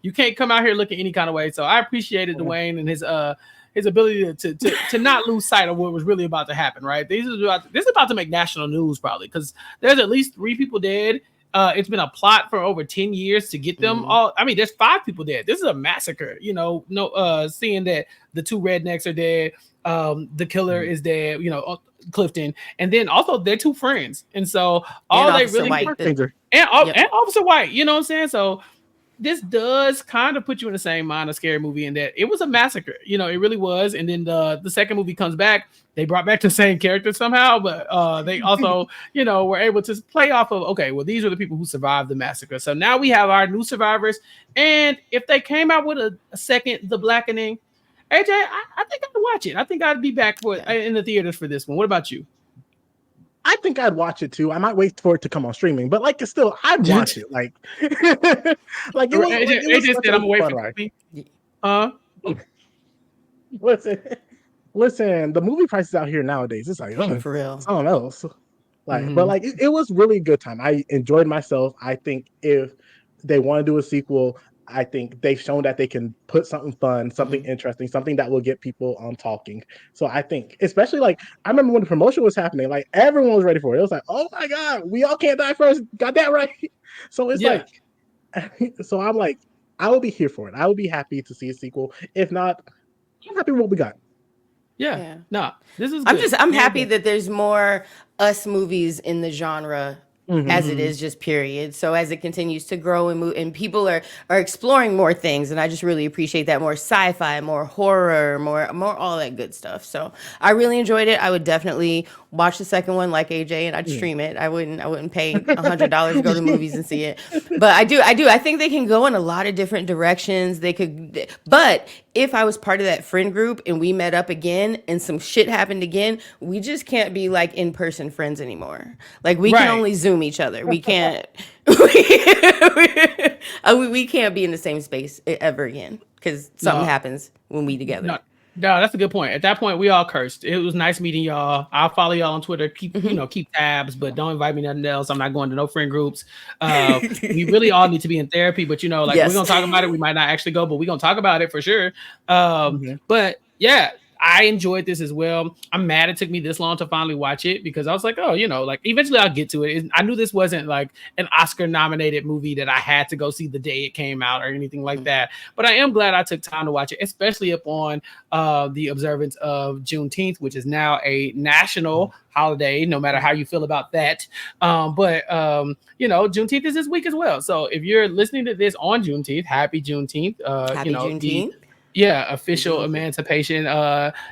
S1: you can't come out here looking any kind of way. So I appreciated Dwayne and his ability to not lose sight of what was really about to happen. Right, this is about to make national news probably because there's at least 3 people dead. It's been a plot for over 10 years to get them all. I mean, there's 5 people dead. This is a massacre. You know, seeing that the 2 rednecks are dead, the killer is dead. You know, Clifton, and then also they're 2 friends, and so all
S2: And
S1: they
S2: Officer
S1: really
S2: White.
S1: and Officer White. You know what I'm saying? So this does kind of put you in the same mind of Scary Movie in that it was a massacre. You know, it really was. And then the second movie comes back. They brought back the same characters somehow, but they also, you know, were able to play off of, okay, well, these are the people who survived the massacre. So now we have our new survivors. And if they came out with a second, The Blackening, AJ, I think I'd watch it. I think I'd be back for in the theaters for this one. What about you?
S3: I think I'd watch it too. I might wait for it to come on streaming, but like, it's still, I'd watch it. Like, like it was,
S1: AJ said, "I'm gonna wait for me."
S3: Listen. The movie prices out here nowadays, it's like
S2: For real.
S3: something else. Like, but like, it was really good time. I enjoyed myself. I think if they want to do a sequel, I think they've shown that they can put something fun, something interesting, something that will get people talking. So I think, especially like, I remember when the promotion was happening, like everyone was ready for it. It was like, oh my God, we all can't die first. Got that right. So it's like, so I'm like, I will be here for it. I will be happy to see a sequel. If not, I'm happy with what we got.
S1: Yeah. No, this is good.
S2: I'm happy that there's more us movies in the genre as it is just period. So as it continues to grow and move and people are exploring more things, and I just really appreciate that, more sci-fi, more horror, more all that good stuff. So I really enjoyed it. I would definitely watch the second one like AJ, and I'd stream it. I wouldn't pay $100 to go to movies and see it. But I do. I think they can go in a lot of different directions. They could, but if I was part of that friend group and we met up again and some shit happened again, we just can't be like in-person friends anymore. Like we can only Zoom each other. We can't we can't be in the same space ever again because something happens when we together.
S1: No, that's a good point. At that point, we all cursed. It was nice meeting y'all. I'll follow y'all on Twitter. Keep keep tabs, but don't invite me nothing else. I'm not going to no friend groups. We really all need to be in therapy, but like we're gonna talk about it. We might not actually go, but we're gonna talk about it for sure. But yeah, I enjoyed this as well. I'm mad it took me this long to finally watch it because I was like, oh, like eventually I'll get to it. I knew this wasn't like an Oscar nominated movie that I had to go see the day it came out or anything like that. But I am glad I took time to watch it, especially upon the observance of Juneteenth, which is now a national holiday, no matter how you feel about that. But Juneteenth is this week as well. So if you're listening to this on Juneteenth, happy Juneteenth.
S2: Happy Juneteenth.
S1: Official emancipation,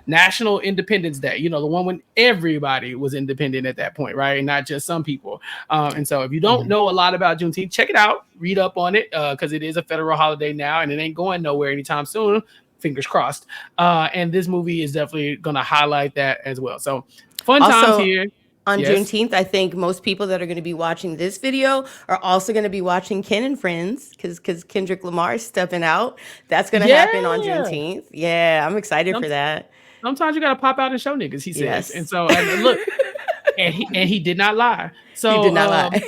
S1: National Independence Day, the one when everybody was independent at that point, right? Not just some people. And so if you don't know a lot about Juneteenth, check it out, read up on it, because it is a federal holiday now and it ain't going nowhere anytime soon. Fingers crossed. And this movie is definitely going to highlight that as well. So fun times here.
S2: On Juneteenth, I think most people that are going to be watching this video are also going to be watching Ken and Friends because Kendrick Lamar is stepping out. That's going to happen on Juneteenth. Yeah, I'm excited for that.
S1: Sometimes you got to pop out and show niggas, he says. Yes. And so, look, and he did not lie. So
S2: he did not lie.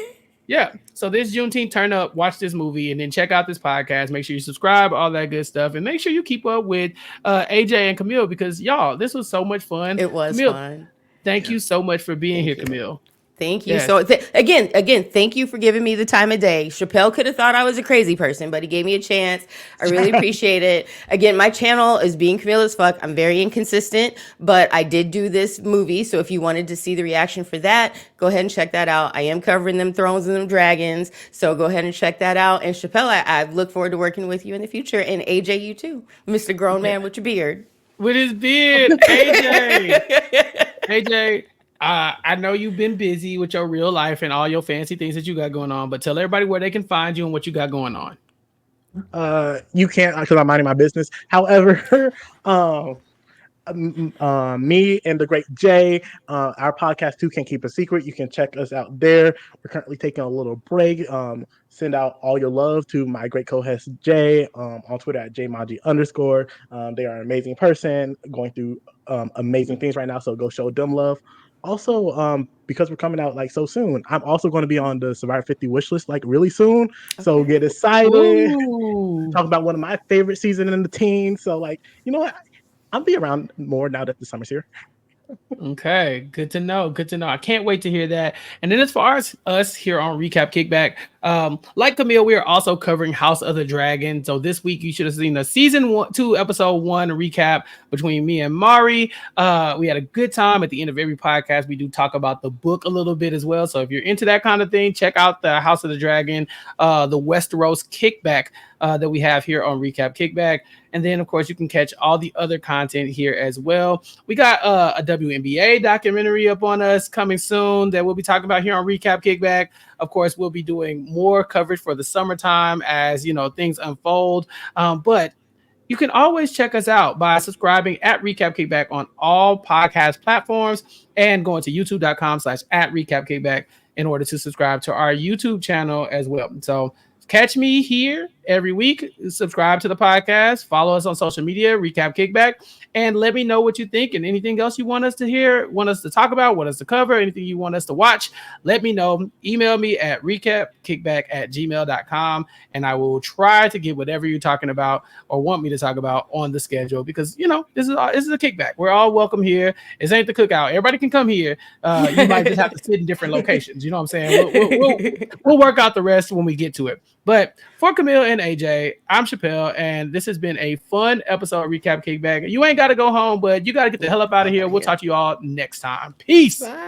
S1: Yeah. So this Juneteenth, turn up, watch this movie, and then check out this podcast. Make sure you subscribe, all that good stuff. And make sure you keep up with AJ and Camille because, y'all, this was so much fun.
S2: It was
S1: Camille,
S2: fun.
S1: Thank you so much for being here, Camille.
S2: Thank you.
S1: Yes.
S2: So again, thank you for giving me the time of day. Chappell could have thought I was a crazy person, but he gave me a chance. I really appreciate it. Again, my channel is Being Camille as Fuck. I'm very inconsistent, but I did do this movie. So if you wanted to see the reaction for that, go ahead and check that out. I am covering them thrones and them dragons. So go ahead and check that out. And Chappell, I look forward to working with you in the future. And AJ, you too, Mr. Grown Man with your beard.
S1: With his beard, AJ. I know you've been busy with your real life and all your fancy things that you got going on, but tell everybody where they can find you and what you got going on.
S3: You can't, because I'm minding my business. However, me and the great Jay, our podcast too Can't Keep a Secret. You can check us out there. We're currently taking a little break. Send out all your love to my great co-host Jay on Twitter at jmaji_. They are an amazing person going through amazing things right now, so go show them love. Also, because we're coming out like so soon, I'm also going to be on the Survivor 50 wish list like really soon. So get excited.
S1: Ooh.
S3: Talk about one of my favorite seasons in the teens. So like, you know what? I'll be around more now that the summer's here.
S1: Okay, good to know. Good to know. I can't wait to hear that. And then as far as us here on Recap Kickback, like Camille, we are also covering House of the Dragon. So this week you should have seen the season 2, episode 1 recap between me and Mari. We had a good time. At the end of every podcast, we do talk about the book a little bit as well. So if you're into that kind of thing, check out the House of the Dragon, the Westeros Kickback that we have here on Recap Kickback. And then, of course, you can catch all the other content here as well. We got a WNBA documentary up on us coming soon that we'll be talking about here on Recap Kickback. Of course, we'll be doing more coverage for the summertime as, things unfold. But you can always check us out by subscribing at Recap Kickback on all podcast platforms and going to youtube.com/@RecapKickback in order to subscribe to our YouTube channel as well. So catch me here every week. Subscribe to the podcast. Follow us on social media, Recap Kickback, and let me know what you think and anything else you want us to hear, want us to talk about, want us to cover, anything you want us to watch. Let me know. Email me at recapkickback@gmail.com, and I will try to get whatever you're talking about or want me to talk about on the schedule because, this is a kickback. We're all welcome here. This ain't the cookout. Everybody can come here. You might just have to sit in different locations. You know what I'm saying? We'll work out the rest when we get to it. But for Camille and AJ, I'm Chappell, and this has been a fun episode of Recap Kickback. You ain't got to go home, but you got to get the hell up out of here. We'll talk to you all next time. Peace. Bye.